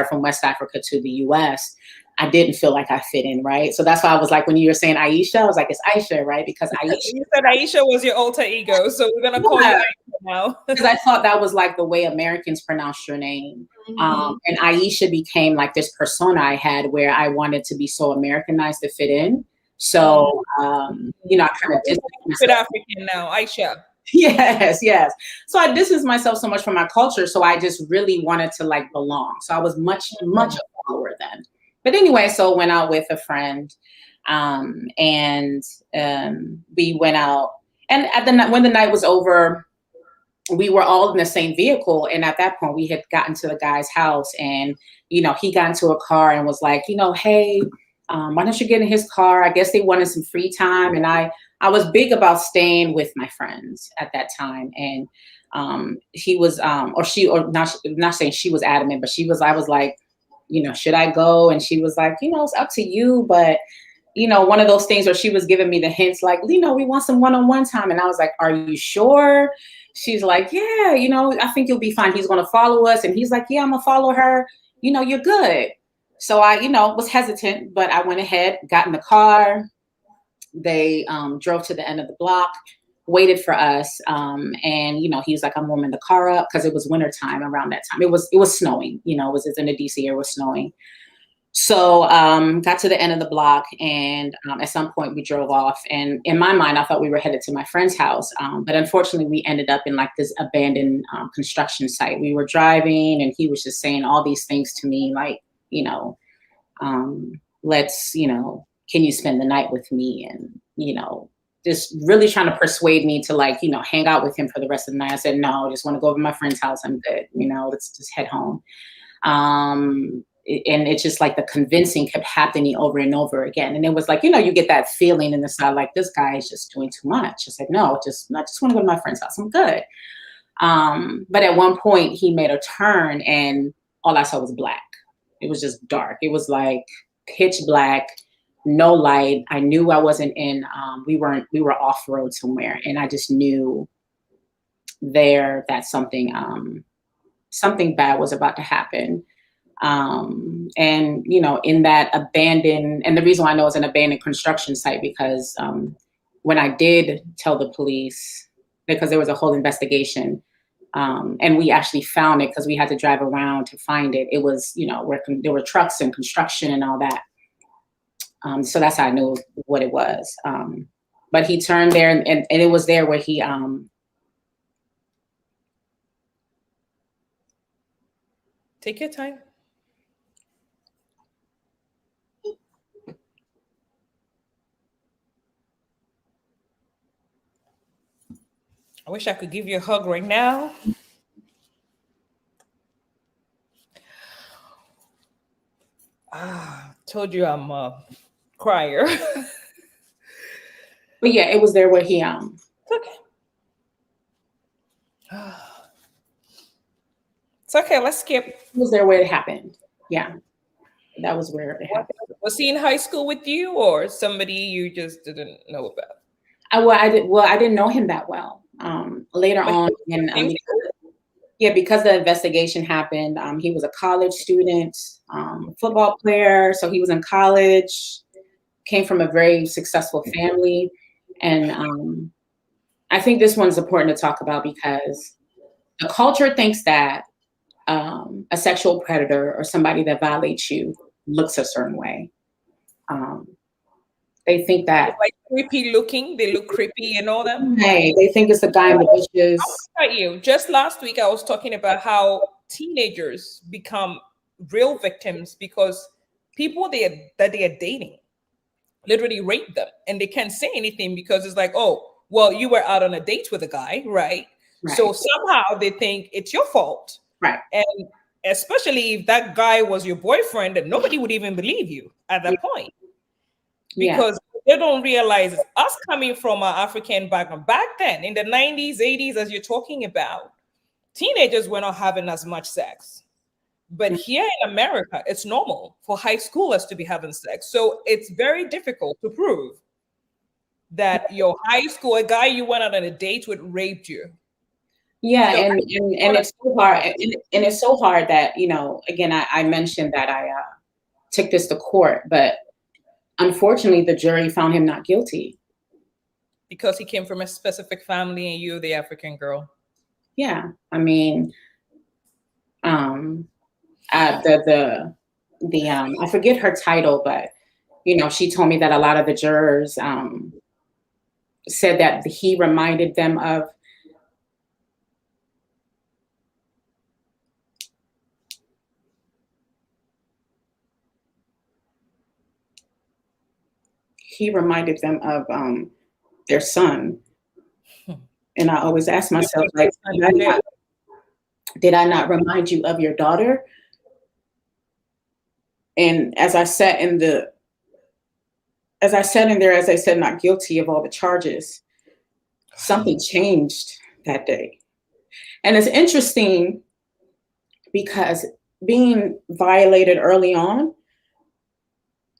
from West Africa to the US, I didn't feel like I fit in, right? So that's why I was like, when you were saying Aisha, I was like, it's Aisha, right? Because Aisha. You said Aisha was your alter ego, so we're gonna call you Aisha now. Because I thought that was like the way Americans pronounce your name. And Aisha became like this persona I had where I wanted to be so Americanized to fit in. So, I kind of distanced African now, Aisha. Yes. So I distanced myself so much from my culture. So I just really wanted to like belong. So I was much a follower then. But anyway, so went out with a friend, and we went out. And when the night was over, we were all in the same vehicle. And at that point, we had gotten to the guy's house, and he got into a car and was like, hey, why don't you get in his car? I guess they wanted some free time. And I was big about staying with my friends at that time. And he was, not saying she was adamant, but I was like, should I go? And she was like, it's up to you. But, one of those things where she was giving me the hints like, we want some one-on-one time. And I was like, are you sure? She's like, yeah, I think you'll be fine. He's going to follow us. And he's like, yeah, I'm going to follow her. You're good. So I, was hesitant, but I went ahead, got in the car. They drove to the end of the block. waited for us. And, you know, he was like, I'm warming the car up because it was wintertime around that time. It was snowing, you know, it was in the DC area, it was snowing. So got to the end of the block, and at some point we drove off. And in my mind, I thought we were headed to my friend's house. But unfortunately, we ended up in like this abandoned construction site. We were driving, and he was just saying all these things to me, like, you know, let's, you know, can you spend the night with me? And, you know, just really trying to persuade me to, like, you know, hang out with him for the rest of the night. I said, no, I just want to go over to my friend's house. I'm good. You know, let's just head home. And it's just like the convincing kept happening over and over again. And it was like, you know, you get that feeling in the side, like, this guy is just doing too much. I said, no, I just want to go to my friend's house. I'm good. But at one point he made a turn and all I saw was black. It was just dark. It was like pitch black, no light. I knew I wasn't in, we were off road somewhere. And I just knew there that something bad was about to happen. And, you know, in that abandoned, and the reason why I know it's an abandoned construction site, because when I did tell the police, because there was a whole investigation, and we actually found it because we had to drive around to find it. It was, you know, where there were trucks and construction and all that. So that's how I knew what it was. But he turned there, and it was there where he, take your time. I wish I could give you a hug right now. Told you I'm a crier. But yeah, it was there where he, It's okay. It's okay, let's skip. It was there where it happened. Yeah, that was where it happened. Was he in high school with you, or somebody you just didn't know about? I didn't know him that well. Later on, and because the investigation happened, he was a college student, football player. So he was in college, came from a very successful family. And I think this one's important to talk about because the culture thinks that a sexual predator or somebody that violates you looks a certain way. They think that like creepy looking, they look creepy and all that. Hey, they think it's the guy in the bushes. How about you? Just last week, I was talking about how teenagers become real victims because people that they are dating literally rape them, and they can't say anything because it's like, oh, well, you were out on a date with a guy, right? So somehow they think it's your fault, right? And especially if that guy was your boyfriend, and nobody would even believe you at that point. Because they don't realize it's us coming from an African background. Back then, in the 90s, 80s, as you're talking about, teenagers were not having as much sex. But here in America, it's normal for high schoolers to be having sex. So it's very difficult to prove that your high school, a guy you went on a date with, raped you. Yeah, so and it's so hard. And it's so hard that, you know, again, I mentioned that I took this to court, but unfortunately, the jury found him not guilty. Because he came from a specific family and you're the African girl. Yeah. I mean, I forget her title, but, you know, she told me that a lot of the jurors said that he reminded them of their son. And I always ask myself, like, did I not remind you of your daughter? And as I sat in there, as I said, not guilty of all the charges, something changed that day. And it's interesting because being violated early on,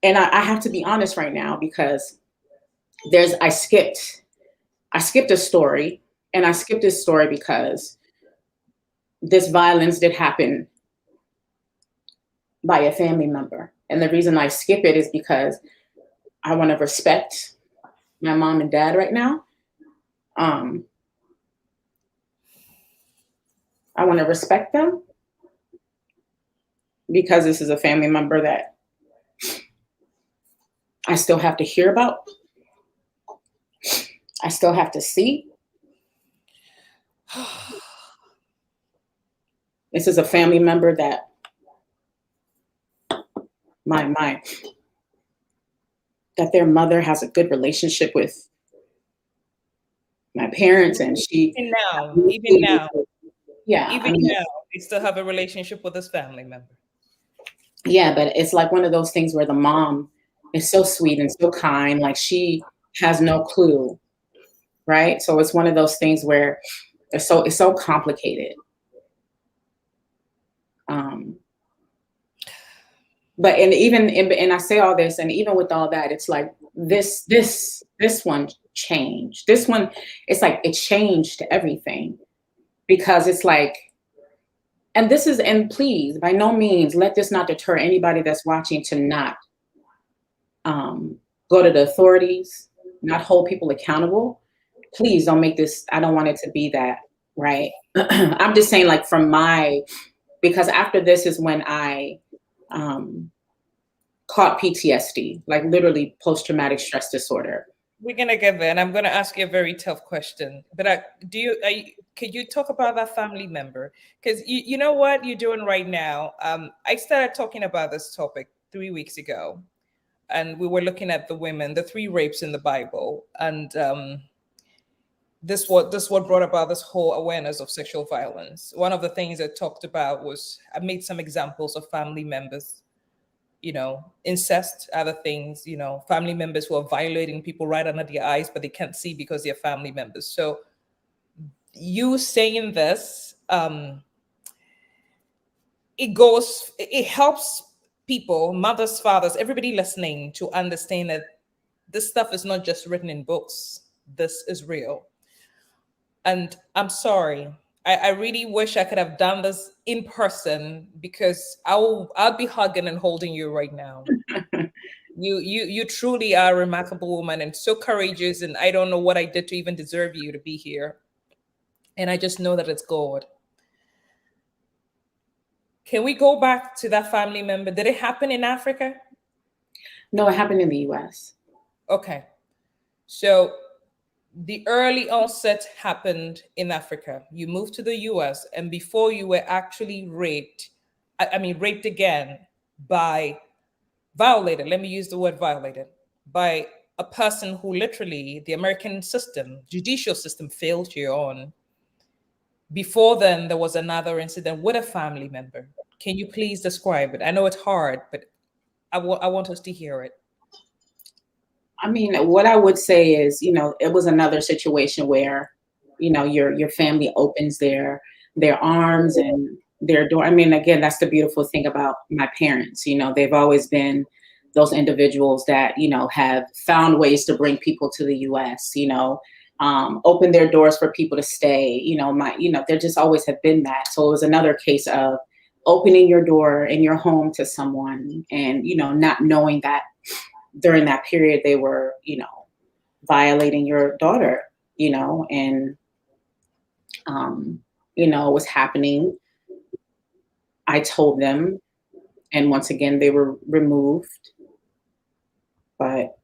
and I have to be honest right now because I skipped a story, and I skipped this story because this violence did happen by a family member. And the reason I skip it is because I want to respect my mom and dad right now. I want to respect them because this is a family member that I still have to hear about. I still have to see. This is a family member that my that their mother has a good relationship with my parents, and she Even now, yeah, I even mean, now, they still have a relationship with this family member. yeah, but it's like one of those things where the mom is so sweet and so kind, like she has no clue, right? So it's one of those things where it's so complicated. Um, but and I say all this, and even with all that, it's like this one changed. This one, it's like it changed everything because it's like, and please, by no means, let this not deter anybody that's watching to not go to the authorities, not hold people accountable. Please don't make this. I don't want it to be that, right? I'm just saying, like because after this is when I caught PTSD, like literally post-traumatic stress disorder. We're gonna get there, and I'm gonna ask you a very tough question. But could you talk about that family member? Because you know what you're doing right now. I started talking about this topic 3 weeks ago, and we were looking at the 3 rapes in the Bible, and this what brought about this whole awareness of sexual violence. One of the things I talked about was I made some examples of family members, incest, other things, family members who are violating people right under their eyes, but they can't see because they're family members. So you saying this, it helps people, mothers, fathers, everybody listening to understand that this stuff is not just written in books. This is real. And I'm sorry. I really wish I could have done this in person because I'll be hugging and holding you right now. You truly are a remarkable woman and so courageous. And I don't know what I did to even deserve you to be here. And I just know that it's God. Can we go back to that family member? Did it happen in Africa? No, it happened in the US. Okay. So the early onset happened in Africa. You moved to the US, and before you were actually raped, I mean, raped again by violated, let me use the word violated, by a person who literally the American system, judicial system failed you on. Before then, there was another incident with a family member. Can you please describe it? I know it's hard, but I want us to hear it. I mean, what I would say is, it was another situation where, your family opens their arms and their door. I mean, again, that's the beautiful thing about my parents. They've always been those individuals that, have found ways to bring people to the US, open their doors for people to stay, there just always have been that. So it was another case of opening your door in your home to someone and, not knowing that during that period they were, violating your daughter, and, it was happening. I told them, and once again, they were removed. But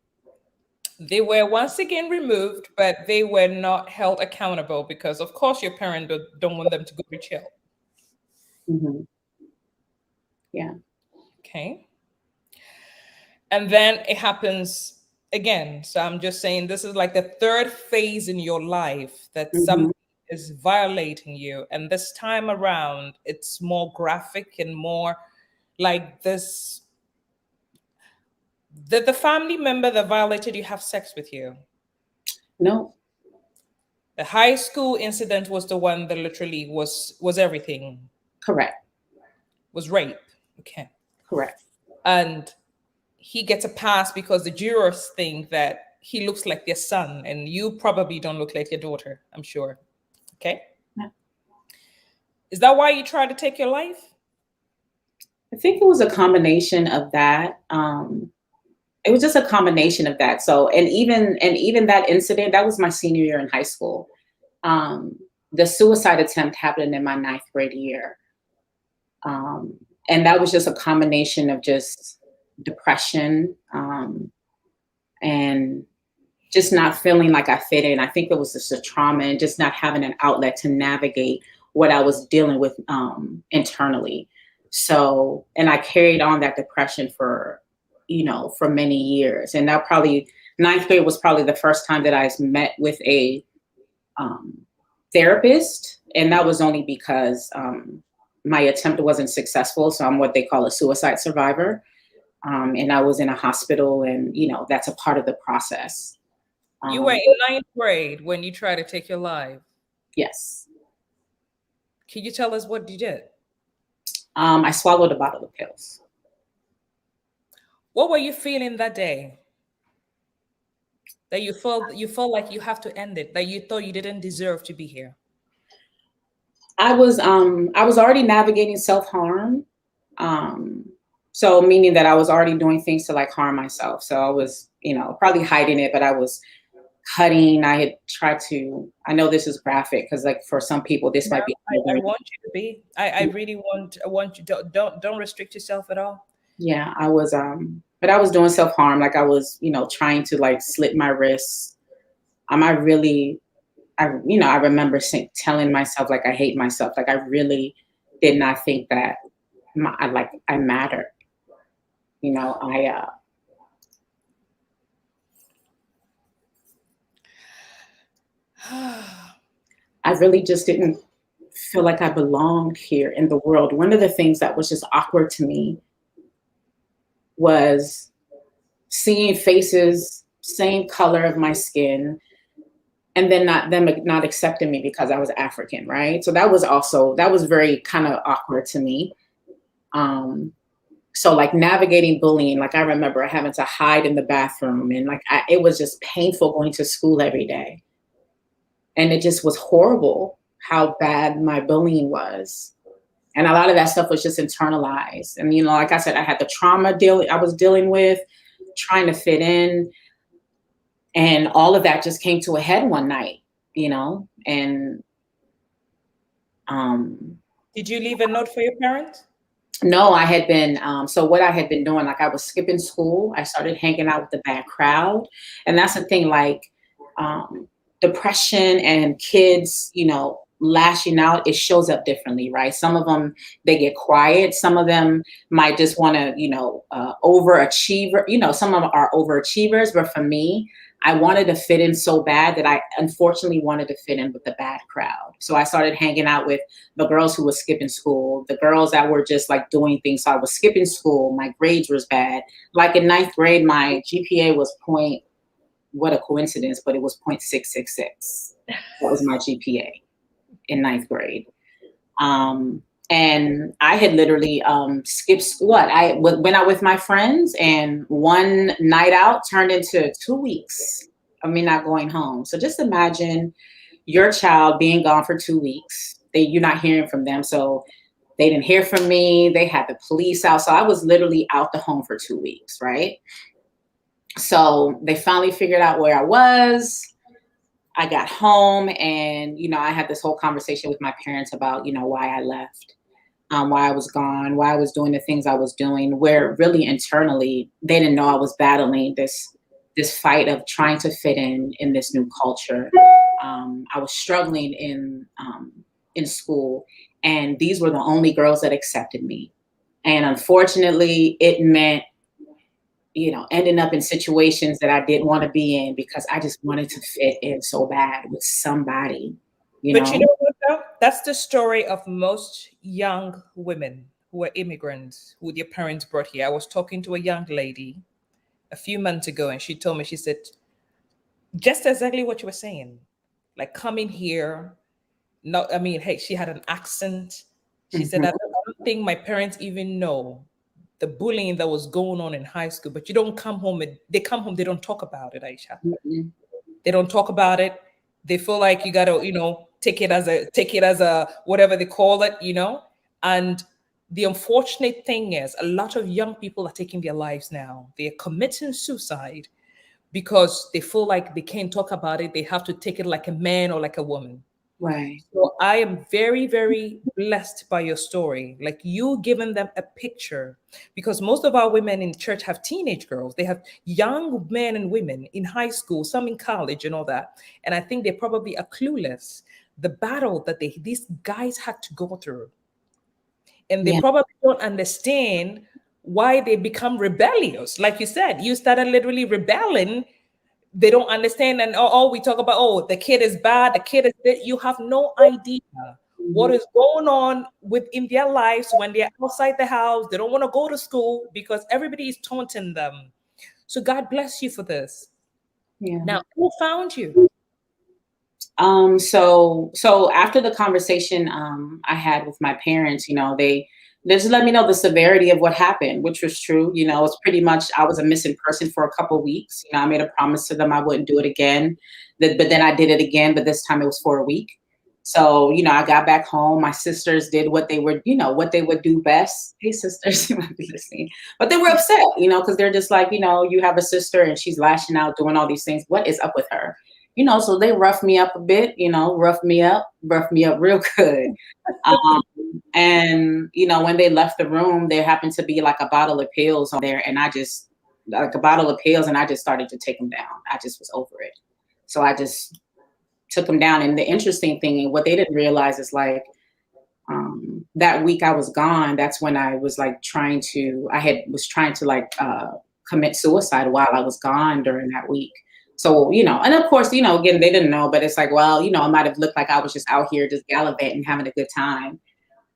they were once again removed, but they were not held accountable because, of course, your parent don't want them to go to jail. mm-hmm. Yeah. Okay. And then it happens again. So I'm just saying this is like the third phase in your life that something is violating you. And this time around, it's more graphic and more like this. Did the family member that violated you have sex with you? No. The high school incident was the one that literally was everything. Correct. Was rape. Okay. Correct. And he gets a pass because the jurors think that he looks like their son and you probably don't look like your daughter, I'm sure. Okay. Yeah. Is that why you tried to take your life? I think it was a combination of that. it was just a combination of that. So, and even that incident, that was my senior year in high school. The suicide attempt happened in my 9th grade year. And that was just a combination of just depression, and just not feeling like I fit in. I think it was just a trauma and just not having an outlet to navigate what I was dealing with internally. So, and I carried on that depression for, for many years. And that probably 9th grade was probably the first time that I met with a therapist. And that was only because my attempt wasn't successful. So I'm what they call a suicide survivor. And I was in a hospital, and, that's a part of the process. You were in 9th grade when you tried to take your life. Yes. Can you tell us what you did? I swallowed a bottle of pills. What were you feeling that day? That you felt like you have to end it, that you thought you didn't deserve to be here? I was already navigating self-harm. So meaning that I was already doing things to like harm myself. So I was, probably hiding it, but I was cutting. I had tried to, I know this is graphic because like for some people this might be. I want you to be. I really want you to don't restrict yourself at all. Yeah, I was but I was doing self-harm. Like I was, trying to like slit my wrists. I remember telling myself like I hate myself. Like I really did not think that I mattered. I really just didn't feel like I belonged here in the world. One of the things that was just awkward to me was seeing faces, same color of my skin, and then them not accepting me because I was African, right? So that was very kind of awkward to me. So like navigating bullying, like I remember having to hide in the bathroom, and like it was just painful going to school every day. And it just was horrible how bad my bullying was. And a lot of that stuff was just internalized. And, like I said, I had the trauma I was dealing with, trying to fit in. And all of that just came to a head one night, and. Did you leave a note for your parents? No, I had been, so what I had been doing, like I was skipping school. I started hanging out with the bad crowd. And that's the thing, like, depression and kids, lashing out, it shows up differently, right? Some of them, they get quiet. Some of them might just want to, overachiever. Some of them are overachievers. But for me, I wanted to fit in so bad that I unfortunately wanted to fit in with the bad crowd. So I started hanging out with the girls who were skipping school, the girls that were just like doing things. So I was skipping school. My grades was bad. Like in 9th grade, my GPA was what a coincidence, but it was 0.666. That was my GPA in 9th grade. And I had literally skipped school. I went out with my friends, and one night out turned into 2 weeks of me not going home. So just imagine your child being gone for 2 weeks. You're not hearing from them. So they didn't hear from me. They had the police out. So I was literally out the home for 2 weeks, right? So they finally figured out where I was. I got home, and, I had this whole conversation with my parents about, why I left, why I was gone, why I was doing the things I was doing, where really internally they didn't know I was battling this fight of trying to fit in this new culture. I was struggling in school, and these were the only girls that accepted me. And unfortunately, it meant ending up in situations that I didn't want to be in because I just wanted to fit in so bad with somebody, But you know what, though? That's the story of most young women who are immigrants, who their parents brought here. I was talking to a young lady a few months ago, and she told me, she said, just exactly what you were saying. Like coming here, hey, she had an accent. She said, I don't think my parents even know the bullying that was going on in high school, but you don't come home and they come home, they don't talk about it, Aisha. They don't talk about it. They feel like you gotta, take it as a whatever they call it, and the unfortunate thing is a lot of young people are taking their lives now. They're committing suicide because they feel like they can't talk about it. They have to take it like a man or like a woman. Right. So I am very, very blessed by your story. Like you giving them a picture, because most of our women in church have teenage girls. They have young men and women in high school, some in college and all that. And I think they probably are clueless the battle that these guys had to go through. And they Yeah. probably don't understand why they become rebellious. Like you said, you started literally rebelling. They don't understand, and we talk about, oh, the kid is bad, the kid is dead. You have no idea what Mhm. is going on within their lives when they're outside the house. They don't want to go to school because everybody is taunting them. So God bless you for this. Yeah. Now, who found you? So after the conversation I had with my parents, they just let me know the severity of what happened, which was true. It's pretty much I was a missing person for a couple of weeks. I made a promise to them I wouldn't do it again. But then I did it again, but this time it was for a week. So, I got back home. My sisters did what they were, what they would do best. Hey, sisters, you might be listening. But they were upset, because they're just like, you have a sister and she's lashing out, doing all these things. What is up with her? So they roughed me up a bit, roughed me up real good. Um, and, when they left the room, there happened to be like a bottle of pills on there. And I just started to take them down. I just was over it. So I just took them down. And the interesting thing, and what they didn't realize is like, that week I was gone, that's when I was like was trying to like commit suicide while I was gone during that week. So, and of course, again, they didn't know, but it's like, well, it might have looked like I was just out here just gallivanting, having a good time.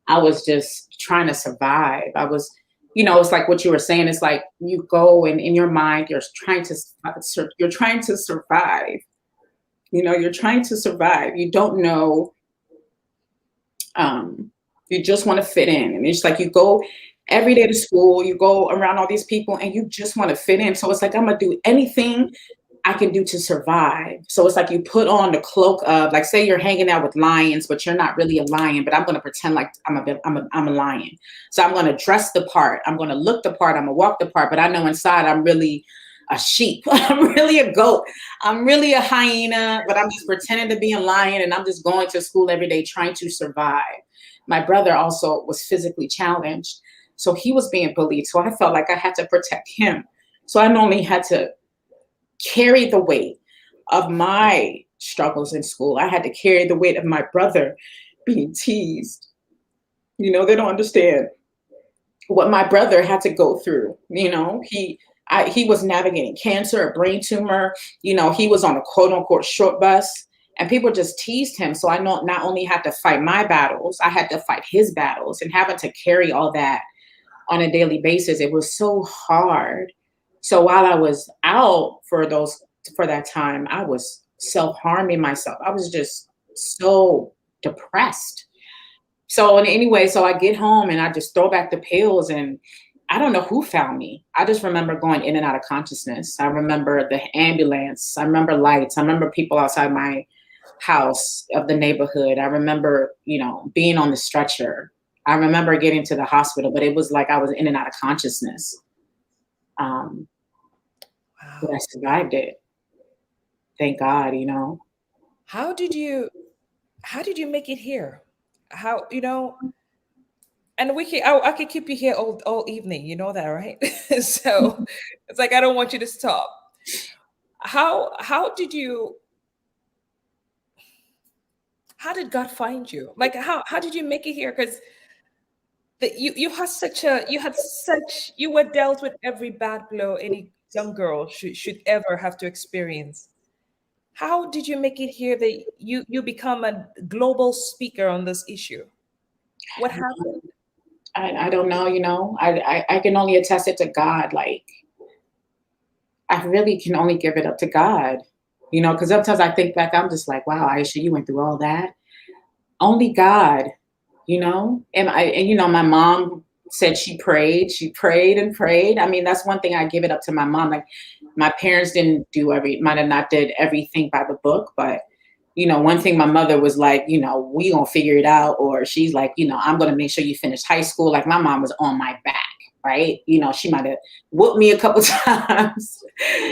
I was just trying to survive. I was, it's like what you were saying. It's like you go and in your mind, you're trying to survive. You're trying to survive. You don't know. You just want to fit in. And it's like you go every day to school, you go around all these people and you just want to fit in. So it's like, I'm going to do anything I can do to survive. So it's like you put on the cloak of, like, say you're hanging out with lions, but you're not really a lion, but I'm going to pretend like I'm a lion. So I'm going to dress the part. I'm going to look the part. I'm going to walk the part, but I know inside I'm really a sheep. I'm really a goat. I'm really a hyena, but I'm just pretending to be a lion. And I'm just going to school every day trying to survive. My brother also was physically challenged. So he was being bullied. So I felt like I had to protect him. So I normally had to carry the weight of my struggles in school. I had to carry the weight of my brother being teased. They don't understand what my brother had to go through. He was navigating cancer, a brain tumor. He was on a quote unquote short bus and people just teased him. So I not only had to fight my battles, I had to fight his battles, and having to carry all that on a daily basis, it was so hard. So while I was out for that time, I was self-harming myself. I was just so depressed. So anyway, so I get home and I just throw back the pills, and I don't know who found me. I just remember going in and out of consciousness. I remember the ambulance. I remember lights. I remember people outside my house of the neighborhood. I remember, being on the stretcher. I remember getting to the hospital, but it was like I was in and out of consciousness. But I survived it. Thank God, How did you make it here? How, and I could keep you here all evening, you know that, right? So it's like I don't want you to stop. How did God find you? Like how did you make it here? Because you were dealt with every bad blow any young girl should ever have to experience. How did you make it here that you become a global speaker on this issue? What happened? I don't know, I can only attest it to God. Like, I really can only give it up to God, because sometimes I think back, I'm just like, wow, Aisha, you went through all that. Only God, and my mom said she prayed and prayed. I mean, that's one thing I give it up to my mom. Like, my parents might have not did everything by the book, but one thing my mother was like, we gonna figure it out. Or she's like, I'm gonna make sure you finish high school. Like my mom was on my back, right? She might have whooped me a couple times.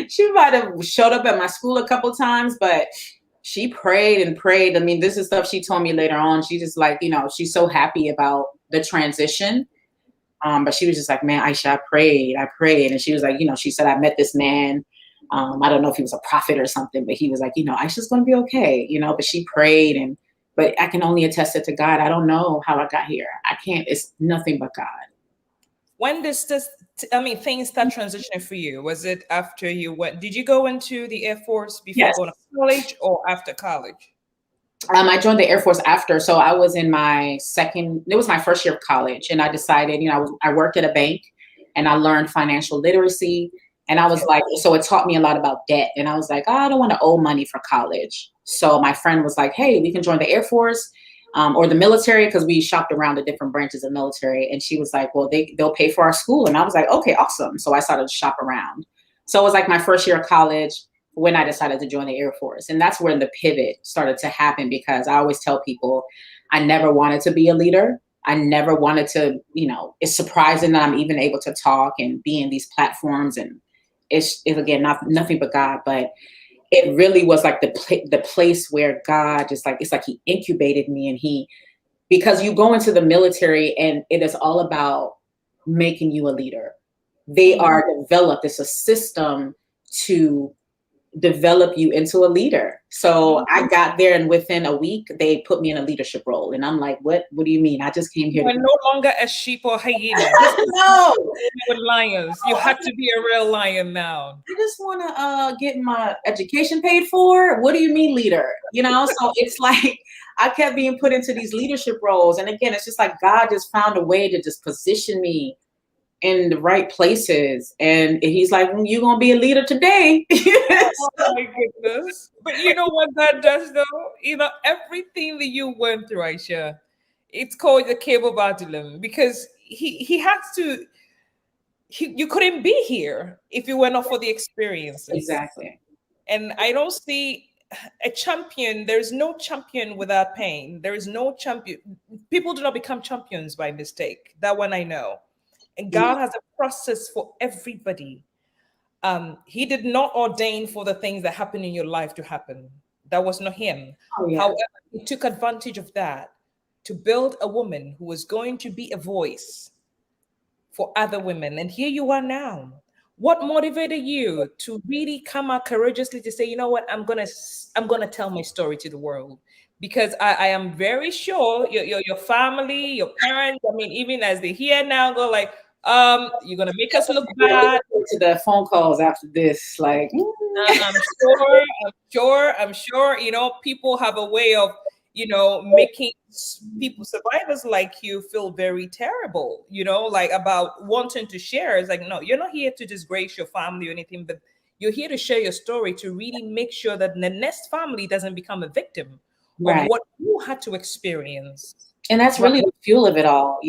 She might have showed up at my school a couple times, but she prayed and prayed. I mean, this is stuff she told me later on. She just like, she's so happy about the transition. But she was just like, man, Aisha, I prayed. And she was like, she said, I met this man. I don't know if he was a prophet or something, but he was like, Aisha's going to be okay, but she prayed. But I can only attest it to God. I don't know how I got here. I can't, it's nothing but God. When things start transitioning for you? Was it after did you go into the Air Force before Yes. going to college or after college? I joined the Air Force after. So I was in it was my first year of college. And I decided, I worked at a bank and I learned financial literacy. And I was like, so it taught me a lot about debt. And I was like, I don't want to owe money for college. So my friend was like, hey, we can join the Air Force or the military, because we shopped around the different branches of military. And she was like, well, they'll pay for our school. And I was like, okay, awesome. So I started to shop around. So it was like my first year of college when I decided to join the Air Force. And that's when the pivot started to happen, because I always tell people I never wanted to be a leader. I never wanted to, it's surprising that I'm even able to talk and be in these platforms. And it's again, nothing but God. But it really was like the place where God just like, it's like he incubated me. And because you go into the military and it is all about making you a leader. They are developed. It's a system to develop you into a leader. So I got there and within a week, they put me in a leadership role. And I'm like, what do you mean? I just came here. You're no longer a sheep or hyena. No. With lions. You had to be a real lion now. I just want to get my education paid for. What do you mean leader? So it's like, I kept being put into these leadership roles. And again, it's just like God just found a way to just position me in the right places. And he's like, you're going to be a leader today. Oh my goodness. But you know what that does though? Everything that you went through, Aisha, it's called the cave of Adullam, because he has to, you couldn't be here if it were not for the experiences. Exactly. And I don't see a champion. There's no champion without pain. There is no champion. People do not become champions by mistake. That one I know. And God has a process for everybody. He did not ordain for the things that happen in your life to happen. That was not him. Oh, yeah. However, he took advantage of that to build a woman who was going to be a voice for other women. And here you are now. What motivated you to really come out courageously to say, you know what, I'm gonna tell my story to the world? Because I am very sure your family, your parents, even as they hear now, go like, you're gonna make us look bad. To the phone calls after this, like I'm sure, people have a way of, making people, survivors like you, feel very terrible, like about wanting to share. It's like, no, you're not here to disgrace your family or anything, but you're here to share your story to really make sure that the next family doesn't become a victim of what you had to experience. And that's really the fuel of it all,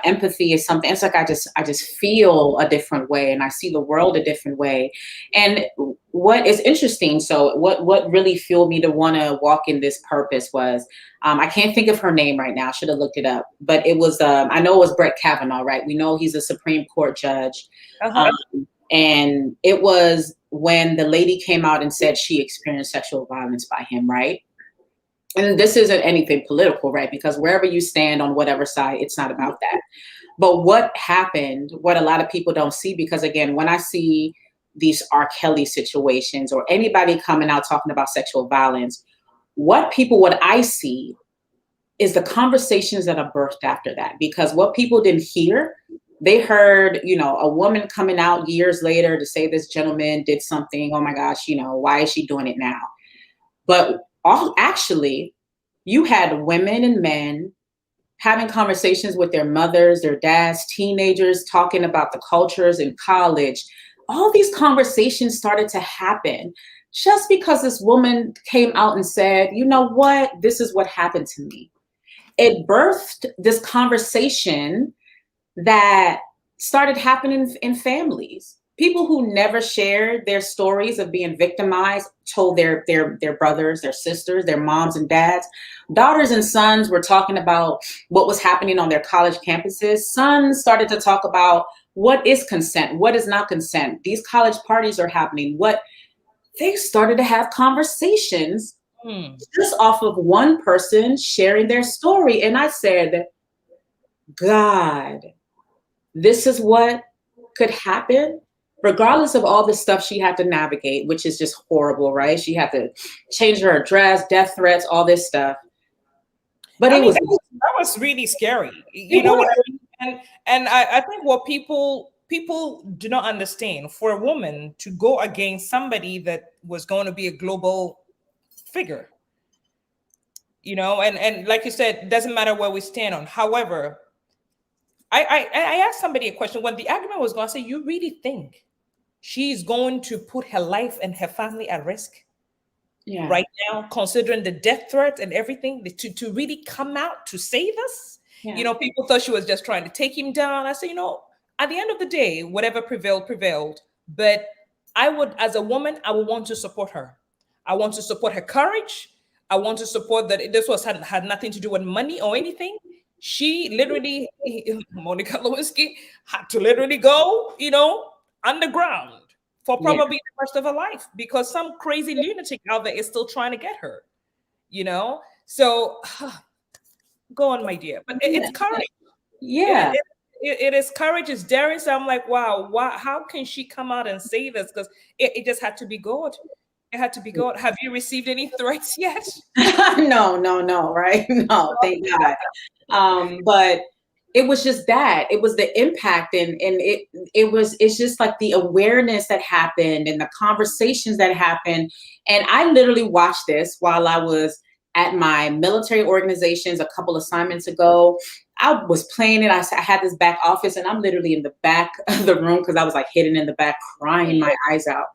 empathy is something. It's like I just feel a different way, and I see the world a different way. And what is interesting, so what really fueled me to want to walk in this purpose was, I can't think of her name right now. I should have looked it up, but it was I know it was Brett Kavanaugh, right? We know he's a Supreme Court judge. And it was when the lady came out and said she experienced sexual violence by him, right? And this isn't anything political, right? Because wherever you stand on whatever side, it's not about that. But what happened, what a lot of people don't see, because again, when I see these R. Kelly situations or anybody coming out talking about sexual violence, what I see is the conversations that are birthed after that. Because what people didn't hear, they heard, a woman coming out years later to say this gentleman did something. Oh my gosh, why is she doing it now? But actually, you had women and men having conversations with their mothers, their dads, teenagers, talking about the cultures in college. All these conversations started to happen just because this woman came out and said, you know what, this is what happened to me. It birthed this conversation that started happening in families. people who never shared their stories of being victimized told their brothers, their sisters, their moms and dads. Daughters and sons were talking about what was happening on their college campuses. Sons started to talk about what is consent, what is not consent. These college parties are happening. What they started to have conversations just off of one person sharing their story. And I said, God, this is what could happen, regardless of all the stuff she had to navigate, which is just horrible, right? She had to change her address, death threats, all this stuff. But that was really scary. You know what I mean? And I think what people do not understand, for a woman to go against somebody that was going to be a global figure, you know, and like you said, it doesn't matter where we stand on. However, I asked somebody a question when the argument was going. I say, you really think she's going to put her life and her family at risk right now, considering the death threat and everything, to really come out to save us? You know, people thought she was just trying to take him down. I say, you know, at the end of the day, whatever prevailed. But I would, as a woman, I would want to support her. I want to support her courage. I want to support that this had nothing to do with money or anything. She literally, Monica Lewinsky, had to literally go, you know, underground for probably the rest of her life because some crazy lunatic out there is still trying to get her, you know? So go on, my dear. But it's courage. Yeah. It is courage, it's daring. So I'm like, wow, how can she come out and say this? Because it just had to be God. It had to be God. Have you received any threats yet? No, right? No, thank God. But it was just that. It was the impact, and it's just like the awareness that happened and the conversations that happened. And I literally watched this while I was at my military organizations a couple assignments ago. I was playing it. I had this back office, and I'm literally in the back of the room because I was like hidden in the back, crying my eyes out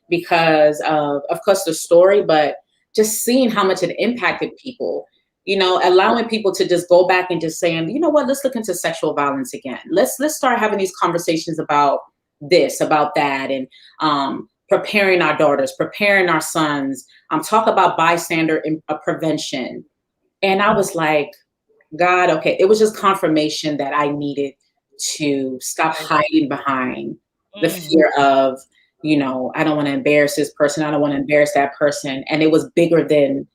because of course, the story, but just seeing how much it impacted people. You know, allowing people to just go back and just saying, you know what, let's look into sexual violence again. Let's start having these conversations about this, about that, and preparing our daughters, preparing our sons. Talk about bystander prevention. And I was like, God, okay, it was just confirmation that I needed to stop hiding behind the fear of, you know, I don't want to embarrass this person. I don't want to embarrass that person. And it was bigger than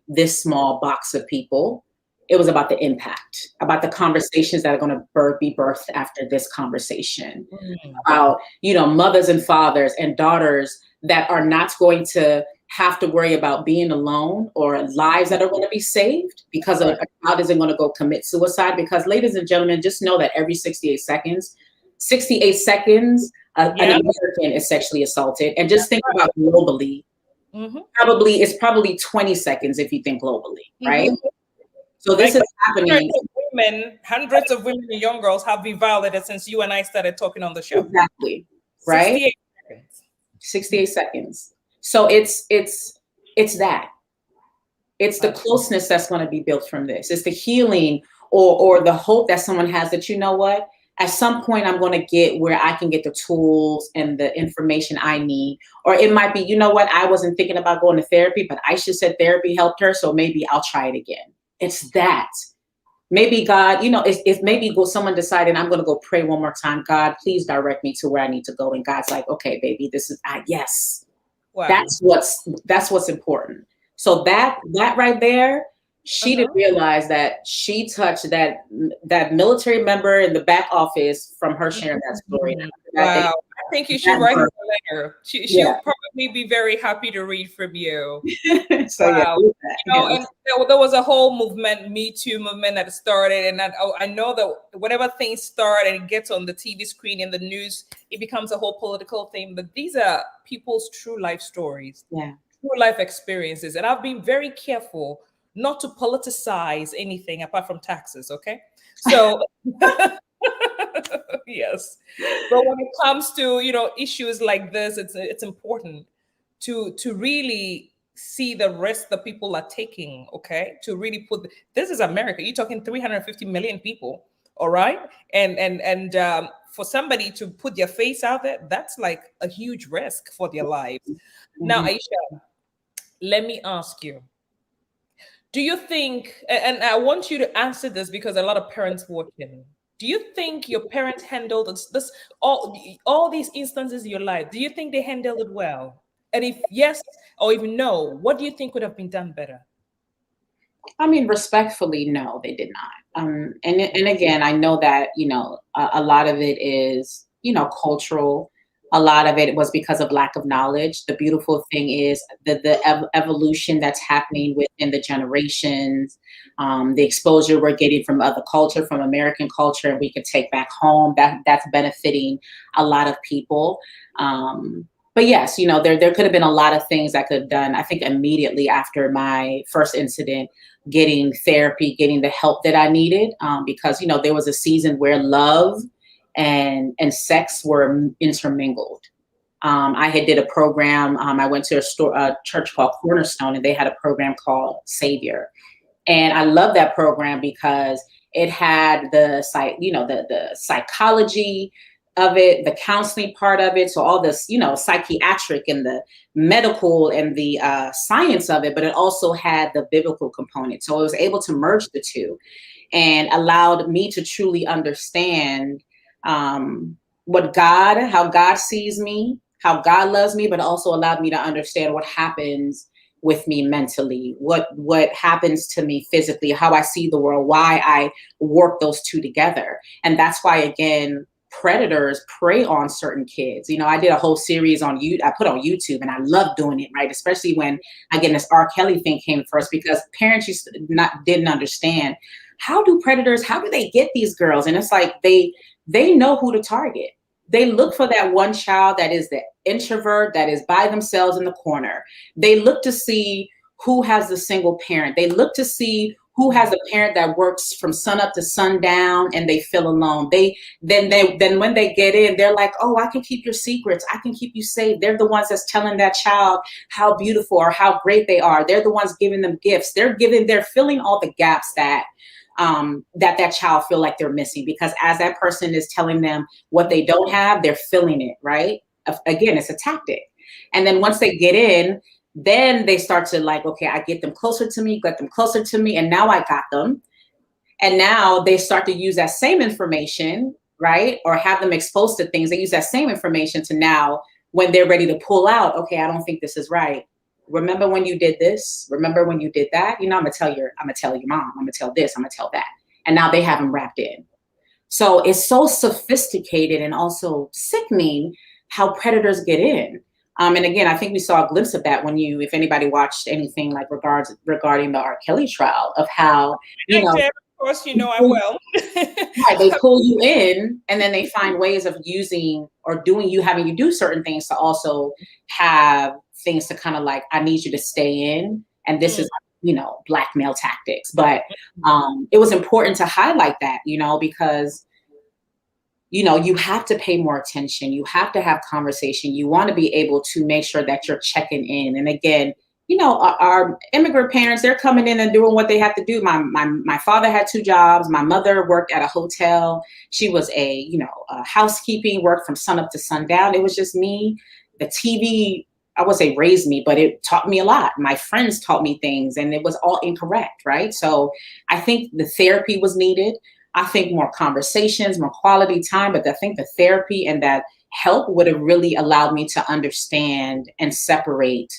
this small box of people. It was about the impact, about the conversations that are going to be birthed after this conversation, about, you know, mothers and fathers and daughters that are not going to have to worry about being alone or lives that are going to be saved because a child isn't going to go commit suicide. Because, ladies and gentlemen, just know that every 68 seconds, an American is sexually assaulted. And just think about globally. It's probably 20 seconds if you think globally, right? So this is happening. Hundreds of women and young girls have been violated since you and I started talking on the show. Exactly. Right? 68 seconds. 68 seconds. So it's that. It's the closeness that's going to be built from this. It's the healing or the hope that someone has that, you know what, at some point I'm going to get where I can get the tools and the information I need. Or it might be, you know what, I wasn't thinking about going to therapy, but Aisha said therapy helped her, so maybe I'll try it again. It's that. Maybe God, you know, if maybe someone decided I'm going to go pray one more time, God, please direct me to where I need to go. And God's like, okay, baby, this is, yes. Wow. That's what's important. So that right there, she didn't realize that she touched that military member in the back office from her sharing that story. Wow. I think you should write her a letter. She'll probably be very happy to read from you. So wow. You know, and there was a whole movement, Me Too movement, that started, and I know that whenever things start and it gets on the TV screen in the news, it becomes a whole political thing. But these are people's true life stories, true life experiences, and I've been very careful not to politicize anything apart from taxes. Okay, so. Yes, but when it comes to, you know, issues like this, it's important to really see the risk that people are taking. Okay, to really this is America. You're talking 350 million people. All right. And for somebody to put their face out there, that's like a huge risk for their lives. Now, Mhm. Aisha, let me ask you, do you think, and I want you to answer this because a lot of parents watching, do you think your parents handled this all these instances in your life? Do you think they handled it well? And if yes or if no, what do you think could have been done better? I mean, respectfully, no, they did not. And again, I know that a lot of it is cultural. A lot of it was because of lack of knowledge. The beautiful thing is the evolution that's happening within the generations, the exposure we're getting from other culture, from American culture, and we can take back home. That's benefiting a lot of people. But yes, there could have been a lot of things I could have done. I think immediately after my first incident, getting therapy, getting the help that I needed, because there was a season where love and sex were intermingled. I had did a program. I went to a church called Cornerstone, and they had a program called Savior, and I love that program because it had the psychology of it, the counseling part of it, so all this psychiatric and the medical and the science of it, but it also had the biblical component. So I was able to merge the two and allowed me to truly understand how God sees me, how God loves me, but also allowed me to understand what happens with me mentally, what happens to me physically, how I see the world, why I work those two together. And that's why, again, predators prey on certain kids. I did a whole series on I put on YouTube, and I love doing it, right? Especially when, again, this R. Kelly thing came first, because parents didn't understand, how do they get these girls? And it's like, they know who to target. They look for that one child that is the introvert, that is by themselves in the corner. They look to see who has the single parent. They look to see who has a parent that works from sun up to sundown and they feel alone. Then when they get in, they're like, oh, I can keep your secrets. I can keep you safe. They're the ones that's telling that child how beautiful or how great they are. They're the ones giving them gifts. They're filling all the gaps that that child feel like they're missing, because as that person is telling them what they don't have, they're filling it, right? Again, it's a tactic. And then once they get in, then they start to like, okay, I get them closer to me, and now I got them. And now they start to use that same information, right? Or have them exposed to things. They use that same information to now, when they're ready to pull out, okay, I don't think this is right. Remember when you did this? Remember when you did that? I'm gonna tell your mom, I'm gonna tell this, I'm gonna tell that. And now they have them wrapped in. So it's so sophisticated and also sickening how predators get in. And again, I think we saw a glimpse of that if anybody watched anything like regarding the R. Kelly trial, of how, Of course, I will. right, they pull you in, and then they find ways of using or having you do certain things to also have things to kind of like, I need you to stay in. And this is, blackmail tactics. But it was important to highlight that, because you have to pay more attention. You have to have conversation. You want to be able to make sure that you're checking in. And again, our immigrant parents, they're coming in and doing what they have to do. My father had 2 jobs. My mother worked at a hotel. She was a housekeeping, worked from sun up to sundown. It was just me. The TV, I would say raised me, but it taught me a lot. My friends taught me things, and it was all incorrect, right? So I think the therapy was needed. I think more conversations, more quality time, but I think the therapy and that help would have really allowed me to understand and separate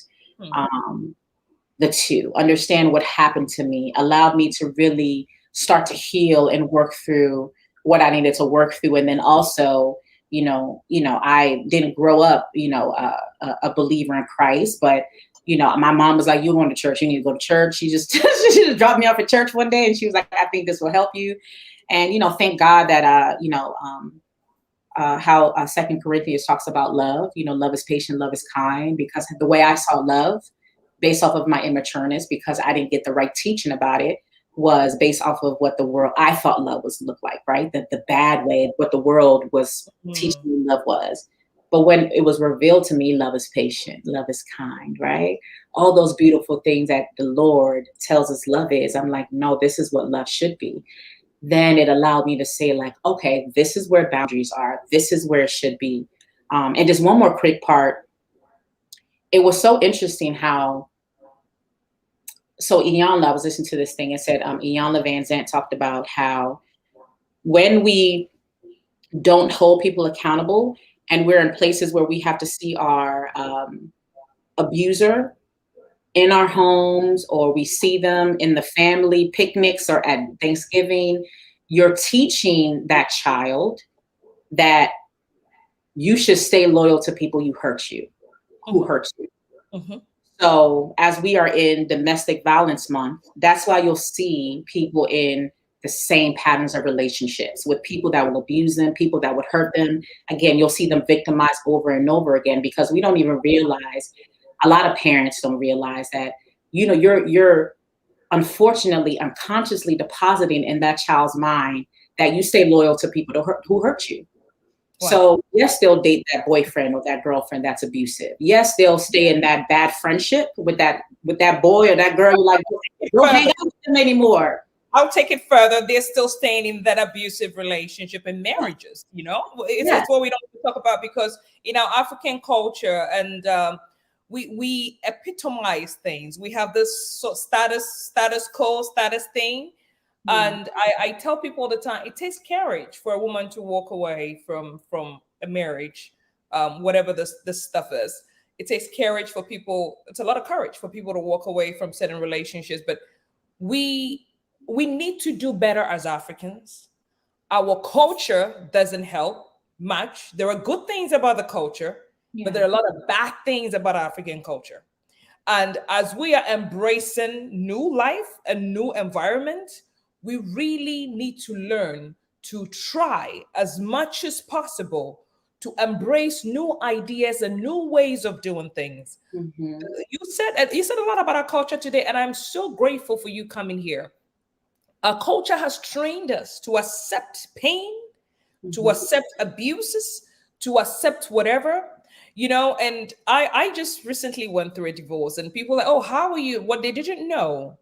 the two, understand what happened to me, allowed me to really start to heal and work through what I needed to work through. And then also, I didn't grow up, a believer in Christ, but my mom was like, you're going to church, you need to go to church. She just dropped me off at church one day, and she was like, I think this will help you. And, thank God that, how 2 Corinthians talks about love, love is patient, love is kind, because the way I saw love based off of my immatureness, because I didn't get the right teaching about it, was based off of what the world, I thought love was look like, right? The bad way, what the world was teaching me love was. But when it was revealed to me, love is patient, love is kind, right? All those beautiful things that the Lord tells us love is, I'm like, no, this is what love should be. then it allowed me to say, like, okay, this is where boundaries are. This is where it should be. And just one more quick part. It was so interesting how, so Iyanla, I was listening to this thing and said, Iyanla Van Zant talked about how when we don't hold people accountable and we're in places where we have to see our abuser in our homes, or we see them in the family picnics or at Thanksgiving, you're teaching that child that you should stay loyal to people who hurt you. Mm-hmm. So as we are in Domestic Violence Month, that's why you'll see people in the same patterns of relationships with people that will abuse them, people that would hurt them. Again, you'll see them victimized over and over again, because we don't even realize, a lot of parents don't realize that, you're unfortunately unconsciously depositing in that child's mind that you stay loyal to people who hurt you. Wow. So yes, they'll date that boyfriend or that girlfriend that's abusive. Yes, they'll stay in that bad friendship with that boy or that girl. You're like, don't hang out with them anymore. I'll take it further. They're still staying in that abusive relationship and marriages. It's what we don't talk about, because in our African culture, and we epitomize things. We have this status quo, status thing. And I tell people all the time, it takes courage for a woman to walk away from a marriage, whatever this stuff is. It takes courage for people. It's a lot of courage for people to walk away from certain relationships. But we need to do better as Africans. Our culture doesn't help much. There are good things about the culture, but there are a lot of bad things about African culture. And as we are embracing new life and new environment, we really need to learn to try as much as possible to embrace new ideas and new ways of doing things. Mm-hmm. You said a lot about our culture today, and I'm so grateful for you coming here. Our culture has trained us to accept pain, to accept abuses, to accept whatever, and I just recently went through a divorce, and people are like, oh, how are you? What they didn't know,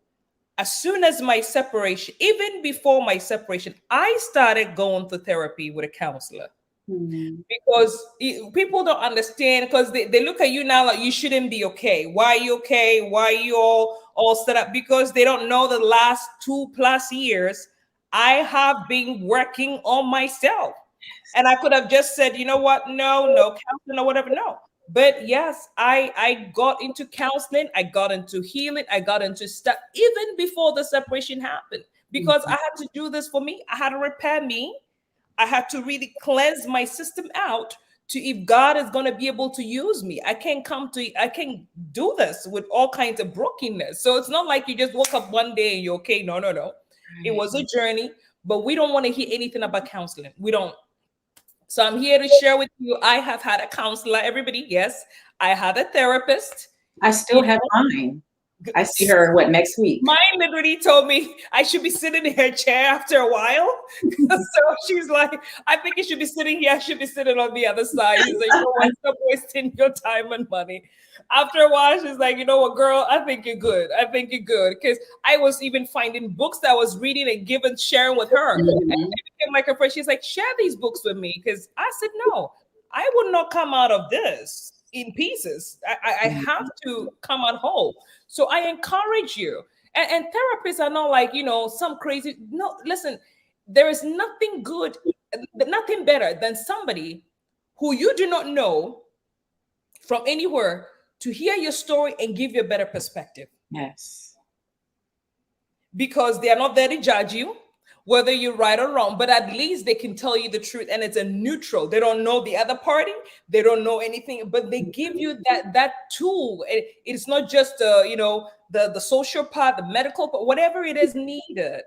as soon as my separation, even before my separation, I started going to therapy with a counselor. Mm-hmm. Because people don't understand, because they look at you now like you shouldn't be okay. Why are you okay? Why are you all set up? Because they don't know the last 2+ years I have been working on myself. And I could have just said, you know what? No counseling or whatever. No. But yes, I got into counseling. I got into healing. I got into stuff even before the separation happened, because I had to do this for me. I had to repair me. I had to really cleanse my system out to, if God is going to be able to use me, I can't do this with all kinds of brokenness. So it's not like you just woke up one day and you're okay. No. It was a journey, but we don't want to hear anything about counseling. We don't. So I'm here to share with you. I have had a counselor, everybody. Yes, I had a therapist. I still have mine. I see her next week. Mine literally told me I should be sitting in her chair after a while. So she's like, I think you should be sitting here. I should be sitting on the other side. She's like, you know what? Stop wasting your time and money. After a while, she's like, you know what, girl, I think you're good. Because I was even finding books that I was reading and sharing with her. Mm-hmm. And it became like a friend. She's like, share these books with me. Because I said, no, I would not come out of this in pieces. I have to come out whole. So I encourage you. And therapists are not like, some crazy. No, listen, there is nothing good, nothing better than somebody who you do not know from anywhere to hear your story and give you a better perspective. Yes. Because they are not there to judge you, whether you're right or wrong, but at least they can tell you the truth, and it's a neutral. They don't know the other party. They don't know anything, but they give you that tool. It's not just the social part, the medical part, whatever it is needed,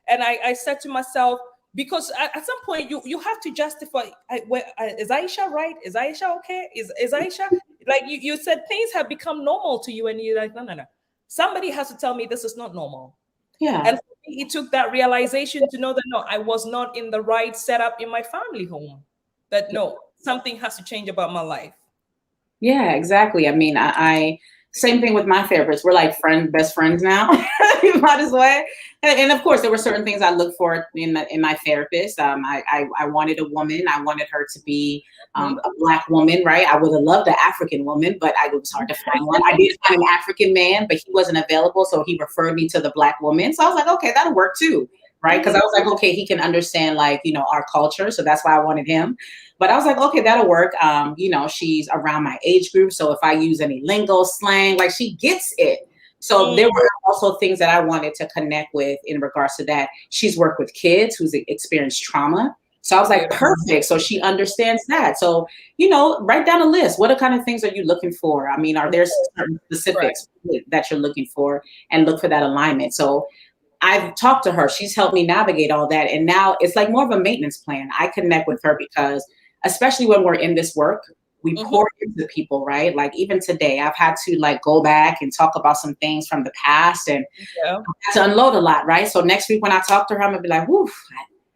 And I said to myself, because at some point you have to justify, is Aisha right? Is Aisha okay? Is Aisha, like you said, things have become normal to you, and you're like, no. Somebody has to tell me this is not normal. Yeah. And for me, it took that realization to know that no, I was not in the right setup in my family home. That no, something has to change about my life. Yeah, exactly. I mean, Same thing with my therapist. We're like best friends now. You might as well. And of course, there were certain things I looked for in my therapist. I wanted a woman. I wanted her to be a Black woman, right? I would have loved an African woman, but it was hard to find one. I did find an African man, but he wasn't available, so he referred me to the Black woman. So I was like, okay, that'll work too, right? Because I was like, okay, he can understand our culture, so that's why I wanted him. But I was like, okay, that'll work. She's around my age group, so if I use any lingo, slang, like she gets it. So there were also things that I wanted to connect with in regards to that. She's worked with kids who's experienced trauma. So I was like, perfect. So she understands that. So, write down a list. What kind of things are you looking for? I mean, are there certain specifics that you're looking for, and look for that alignment? So I've talked to her. She's helped me navigate all that. And now it's like more of a maintenance plan. I connect with her because especially when we're in this work, we pour into people, right? Like even today, I've had to go back and talk about some things from the past and to unload a lot, right? So next week when I talk to her, I'm gonna be like, whoo.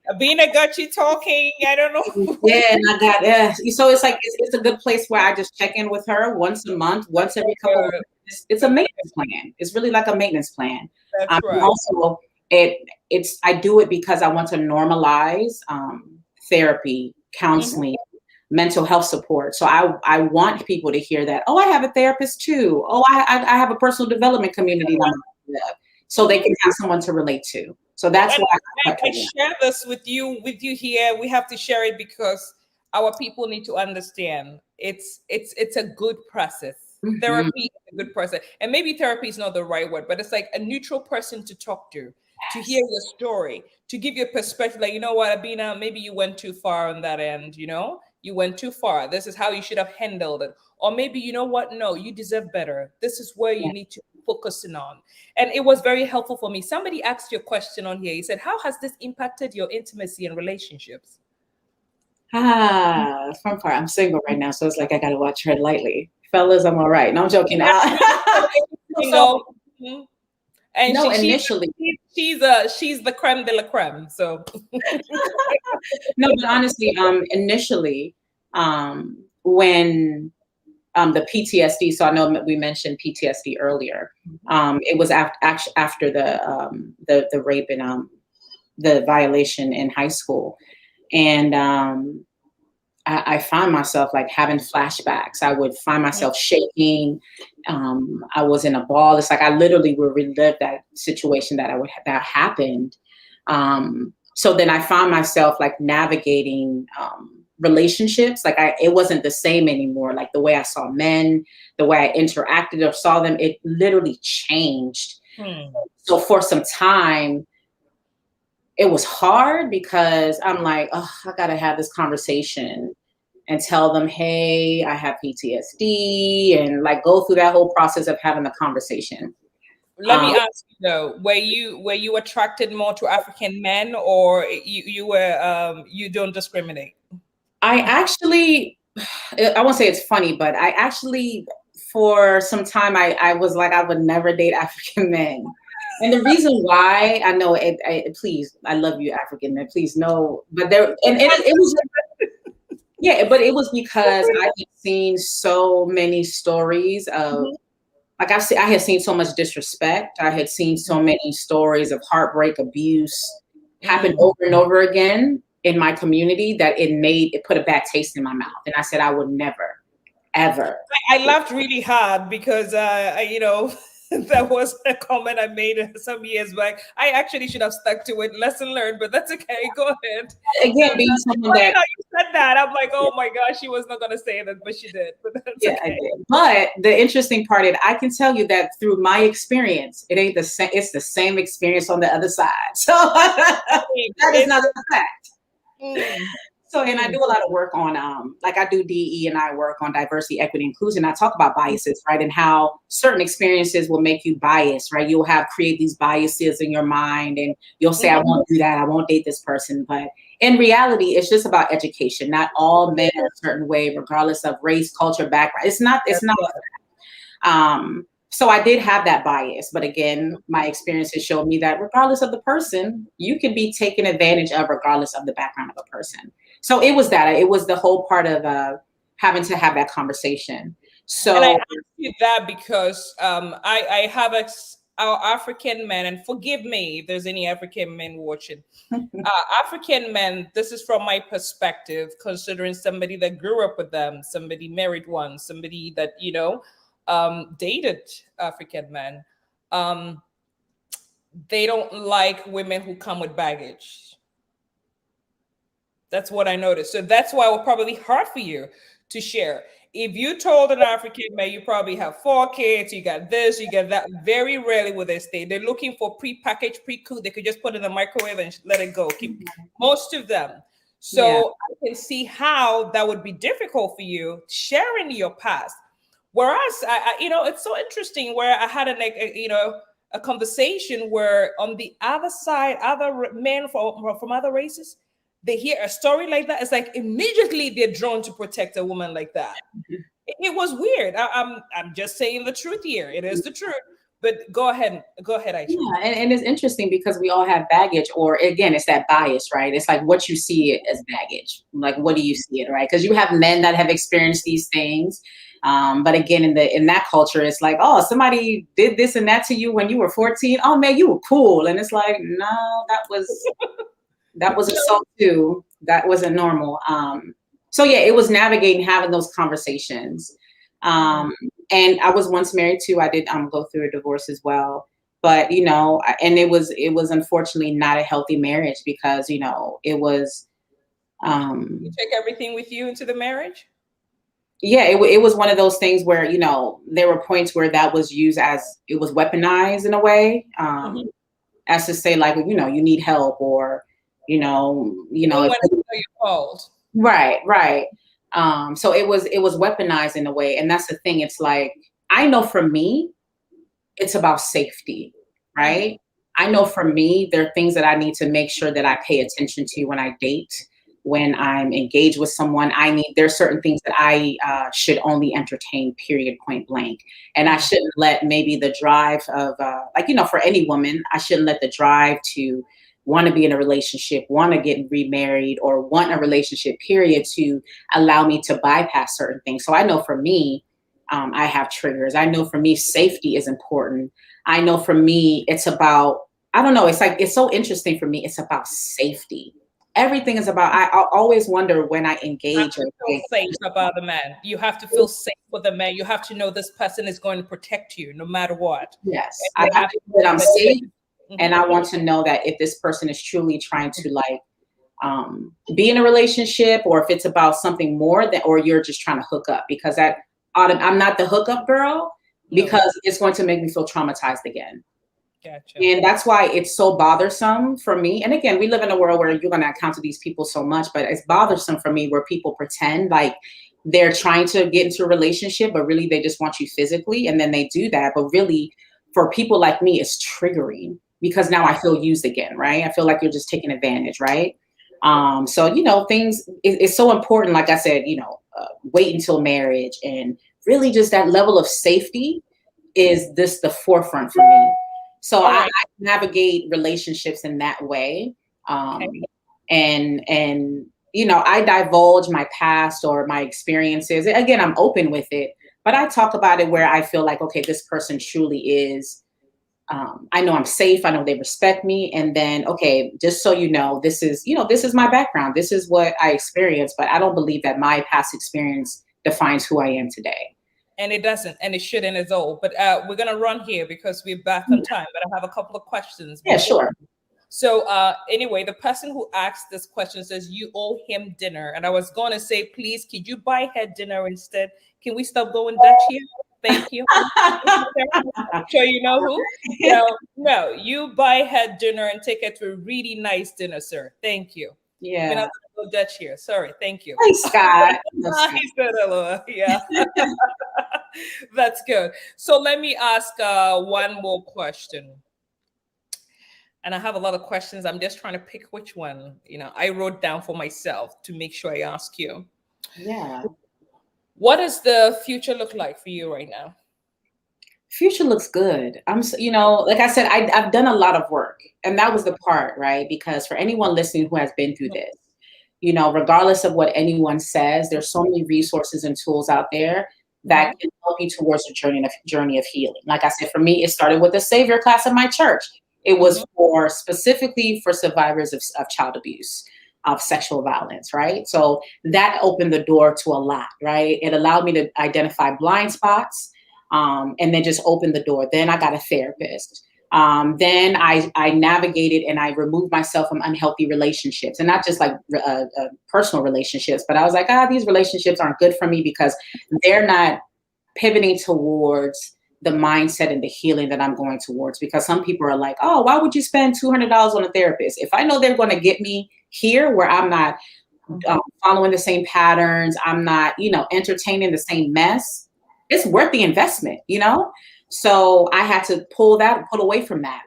Abina got you talking. I don't know. Yeah, and I got so it's like it's a good place where I just check in with her once a month, once every couple of weeks. It's a maintenance plan. It's really like a maintenance plan. That's right. Also, I do it because I want to normalize therapy, counseling, mental health support. So I want people to hear that, oh, I have a therapist too. Oh, I have a personal development community that I'm with, so they can have someone to relate to. So that's why I share this with you here. We have to share it because our people need to understand it's a good process. Therapy is a good process. And maybe therapy is not the right word, but it's like a neutral person to talk to hear your story, to give you a perspective. Like, you know what, Abina, maybe you went too far on that end, you went too far. This is how you should have handled it. Or maybe, you know what, no, you deserve better. This is where you need to focus on. And it was very helpful for me. Somebody asked you a question on here. He said, how has this impacted your intimacy and relationships? Fun part. I'm single right now, so it's like I gotta watch her lightly. Fellas, I'm all right. No, I'm joking. And no, initially she's the creme de la creme. So no, but honestly, initially, when the PTSD, so I know we mentioned PTSD earlier. It was after the rape and the violation in high school, and I find myself like having flashbacks. I would find myself shaking. I was in a ball. It's like I literally would relive that situation that happened. So then I found myself like navigating relationships. Like it wasn't the same anymore. Like the way I saw men, the way I interacted or saw them, it literally changed. So for some time, it was hard because I'm like, oh, I gotta have this conversation and tell them, hey, I have PTSD, and like go through that whole process of having the conversation. Let me ask you though, were you attracted more to African men, or you don't discriminate? I actually, I won't say it's funny, but I actually, for some time, I was like, I would never date African men. And the reason why, I know please, I love you, African men, please no, but it was, but it was because I had seen so many stories of, like I had seen so much disrespect. I had seen so many stories of heartbreak, abuse happen over and over again in my community that it put a bad taste in my mouth. And I said, I would never, ever. I laughed really hard because, that was a comment I made some years back. I actually should have stuck to it. Lesson learned, but that's okay. Go ahead. Again, being someone that you said that, I'm like, oh my gosh, she was not going to say that, but she did. But that's okay. I did. But the interesting part is, I can tell you that through my experience, it ain't the same. It's the same experience on the other side. So that is not a fact. So, and I do a lot of work on, like I do DE and I work on diversity, equity, inclusion. I talk about biases, right? And how certain experiences will make you biased, right? You'll create these biases in your mind and you'll say, I won't do that. I won't date this person. But in reality, it's just about education. Not all men are a certain way, regardless of race, culture, background. It's not. So I did have that bias. But again, my experiences showed me that regardless of the person, you can be taken advantage of regardless of the background of a person. So it was the whole part of having to have that conversation. So And I ask you that because I have our African men, and forgive me if there's any African men watching. African men, this is from my perspective, considering somebody that grew up with them, somebody married one, somebody that, dated African men. Um, they don't like women who come with baggage. That's what I noticed. So that's why it will probably be hard for you to share. If you told an African man you probably have 4 kids, you got this, you got that, very rarely will they stay. They're looking for pre-packaged, pre-cooked. They could just put it in the microwave and let it go. Keep most of them. So yeah. I can see how that would be difficult for you sharing your past. Whereas it's so interesting where I had a conversation where on the other side, other men from other races, they hear a story like that, it's like immediately they're drawn to protect a woman like that. It was weird. I'm just saying the truth here. It is the truth. But go ahead, Aisha. Yeah, and it's interesting because we all have baggage, or again, it's that bias, right? It's like what you see it as baggage. Like, what do you see it, right? Because you have men that have experienced these things. But again, in that culture, it's like, oh, somebody did this and that to you when you were 14. Oh man, you were cool. And it's like, no, that was assault too. That wasn't normal. So yeah, it was navigating having those conversations. And I was once married too. I did go through a divorce as well. But and it was unfortunately not a healthy marriage because it was. You take everything with you into the marriage? Yeah, it was one of those things where there were points where that was used as it was weaponized in a way, as to say like you need help or When you're called. Right. So it was weaponized in a way, and that's the thing. It's like I know for me, it's about safety, right? I know for me, there are things that I need to make sure that I pay attention to when I date. When I'm engaged with someone, there's certain things that I should only entertain, period, point blank. And I shouldn't let maybe the drive of, for any woman, I shouldn't let the drive to want to be in a relationship, want to get remarried, or want a relationship, period, to allow me to bypass certain things. So I know for me, I have triggers. I know for me, safety is important. I know for me, it's about, I don't know, it's so interesting for me. It's about safety. Everything is about, I always wonder when I engage. You have to feel safe about the man. You have to feel safe with the man. You have to know this person is going to protect you no matter what. Yes, I have to know that I'm safe. And I want to know that if this person is truly trying to be in a relationship, or if it's about something more or you're just trying to hook up, because I'm not the hookup girl, because it's going to make me feel traumatized again. Gotcha. And that's why it's so bothersome for me. And again, we live in a world where you're going to encounter these people so much, but it's bothersome for me where people pretend like they're trying to get into a relationship, but really they just want you physically. And then they do that. But really, for people like me, it's triggering because now I feel used again, right? I feel like you're just taking advantage, right? So, things, it's so important. Like I said, wait until marriage, and really just that level of safety is the forefront for me. So I navigate relationships in that way. And I divulge my past or my experiences. Again, I'm open with it, but I talk about it where I feel like, okay, this person truly is, I know I'm safe. I know they respect me. And then, okay, just so this is my background. This is what I experienced, but I don't believe that my past experience defines who I am today. And it doesn't, and it shouldn't at all. But we're going to run here because we're back on time. But I have a couple of questions. Yeah, sure. So anyway, the person who asked this question says, you owe him dinner. And I was going to say, please, could you buy her dinner instead? Can we stop going Dutch here? Thank you. Sure you know who? No, you buy her dinner and take her to a really nice dinner, sir. Thank you. Yeah. We're not going to go Dutch here. Sorry. Thank you. Hey, Scott. He said hello. Yeah. That's good. So let me ask one more question. And I have a lot of questions. I'm just trying to pick which one, I wrote down for myself to make sure I ask you. Yeah. What does the future look like for you right now? Future looks good. Like I said, I've done a lot of work, and that was the part, right? Because for anyone listening who has been through this, regardless of what anyone says, there's so many resources and tools out there that can help you towards the journey of healing. Like I said, for me, it started with the Savior class of my church. It was for specifically for survivors of child abuse, of sexual violence, right? So that opened the door to a lot, right? It allowed me to identify blind spots, and then just opened the door. Then I got a therapist. Then I navigated and I removed myself from unhealthy relationships, and not just like personal relationships, but I was like, these relationships aren't good for me because they're not pivoting towards the mindset and the healing that I'm going towards. Because some people are like, oh, why would you spend $200 on a therapist? If I know they're going to get me here where I'm not following the same patterns, I'm not, entertaining the same mess, it's worth the investment, So I had to pull away from that.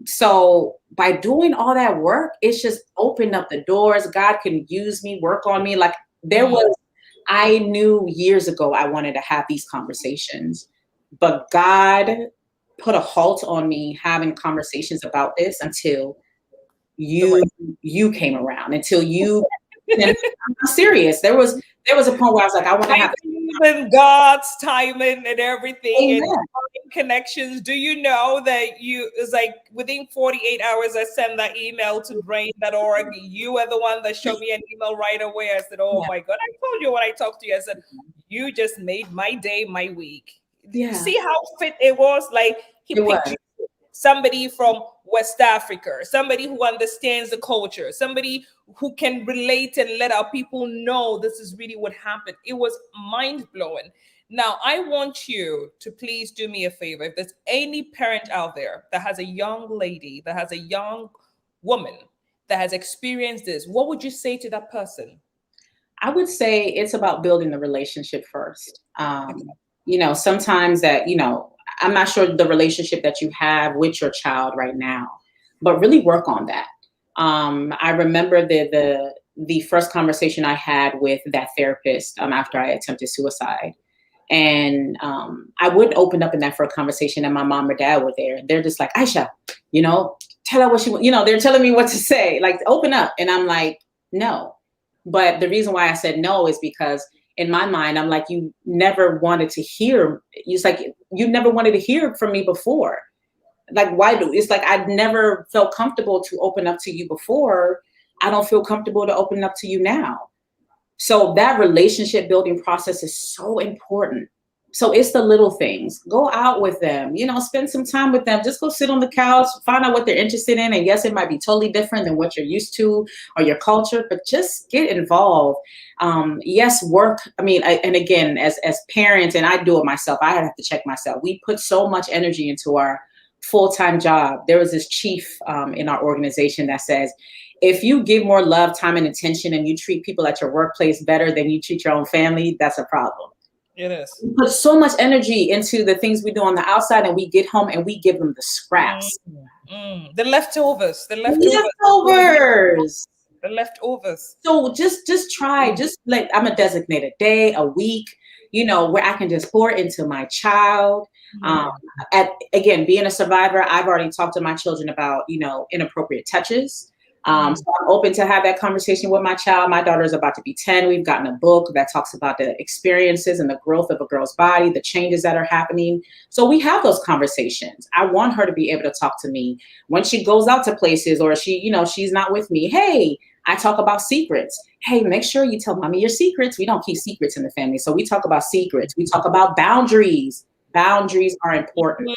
So by doing all that work, it's just opened up the doors. God can use me, work on me. Like I knew years ago I wanted to have these conversations, but God put a halt on me having conversations about this until you came around, until you. And I'm serious. There was a point where I was like, I want to have in God's timing and everything. Amen. And connections. Do you know that it's like within 48 hours I sent that email to brain.org. You were the one that showed me an email right away. I said, oh my God, I told you when I talked to you. I said, you just made my day, my week. Yeah. See how fit it was? Like he picked you. Somebody from West Africa, somebody who understands the culture, somebody who can relate and let our people know this is really what happened. It was mind-blowing. Now, I want you to please do me a favor. If there's any parent out there that has a young lady, that has a young woman that has experienced this, what would you say to that person? I would say it's about building the relationship first. Sometimes that, I'm not sure the relationship that you have with your child right now, but really work on that. I remember the first conversation I had with that therapist after I attempted suicide. And I wouldn't open up in that first conversation, and my mom or dad were there. They're just like, Aisha, tell her what she, they're telling me what to say, like open up. And I'm like, no. But the reason why I said no is because in my mind, I'm like, you never wanted to hear. It's like, you never wanted to hear from me before. Like, why do? It's like, I'd never felt comfortable to open up to you before. I don't feel comfortable to open up to you now. So that relationship building process is so important. So it's the little things. Go out with them, spend some time with them. Just go sit on the couch, find out what they're interested in. And yes, it might be totally different than what you're used to or your culture, but just get involved. Yes, work. I mean, and again, as parents, and I do it myself, I have to check myself. We put so much energy into our full-time job. There was this chief in our organization that says, if you give more love, time, and attention, and you treat people at your workplace better than you treat your own family, that's a problem. It is. We put so much energy into the things we do on the outside, and we get home and we give them the scraps. The leftovers. The leftovers. The leftovers. So just try, I'm a designated day, a week, where I can just pour into my child. Again, being a survivor, I've already talked to my children about, inappropriate touches. So I'm open to have that conversation with my child. My daughter is about to be 10. We've gotten a book that talks about the experiences and the growth of a girl's body, the changes that are happening. So we have those conversations. I want her to be able to talk to me when she goes out to places, or she's not with me. Hey, I talk about secrets. Hey, make sure you tell mommy your secrets. We don't keep secrets in the family. So we talk about secrets. We talk about boundaries. Boundaries are important.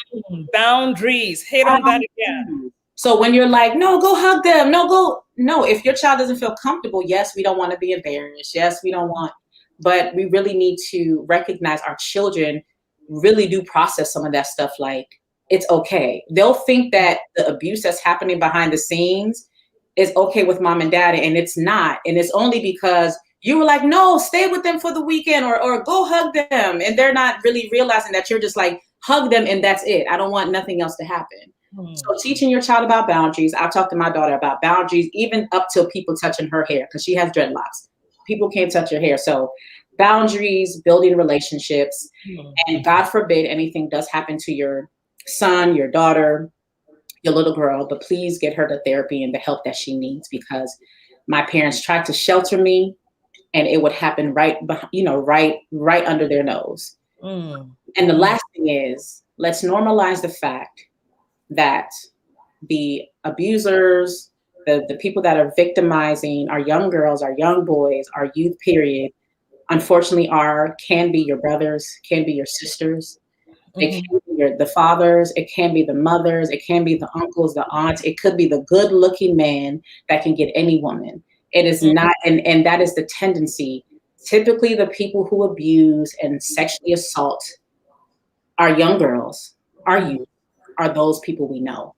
Boundaries. Hit on that again. So when you're like, no, go hug them. No, if your child doesn't feel comfortable, yes, we don't want to be embarrassed. Yes, we don't want, but we really need to recognize our children really do process some of that stuff. Like, it's okay. They'll think that the abuse that's happening behind the scenes is okay with mom and dad, and it's not. And it's only because you were like, no, stay with them for the weekend, or go hug them. And they're not really realizing that you're just like, hug them and that's it. I don't want nothing else to happen. So teaching your child about boundaries. I've talked to my daughter about boundaries, even up to people touching her hair, because she has dreadlocks. People can't touch your hair. So boundaries, building relationships, and God forbid anything does happen to your son, your daughter, your little girl, but please get her the therapy and the help that she needs, because my parents tried to shelter me and it would happen right under their nose. Mm. And the last thing is, let's normalize the fact that the abusers, the people that are victimizing our young girls, our young boys, our youth period, unfortunately can be your brothers, can be your sisters. It can be the fathers, it can be the mothers, it can be the uncles, the aunts, it could be the good looking man that can get any woman. It is not, and that is the tendency. Typically, the people who abuse and sexually assault our young girls, our youth, are those people we know.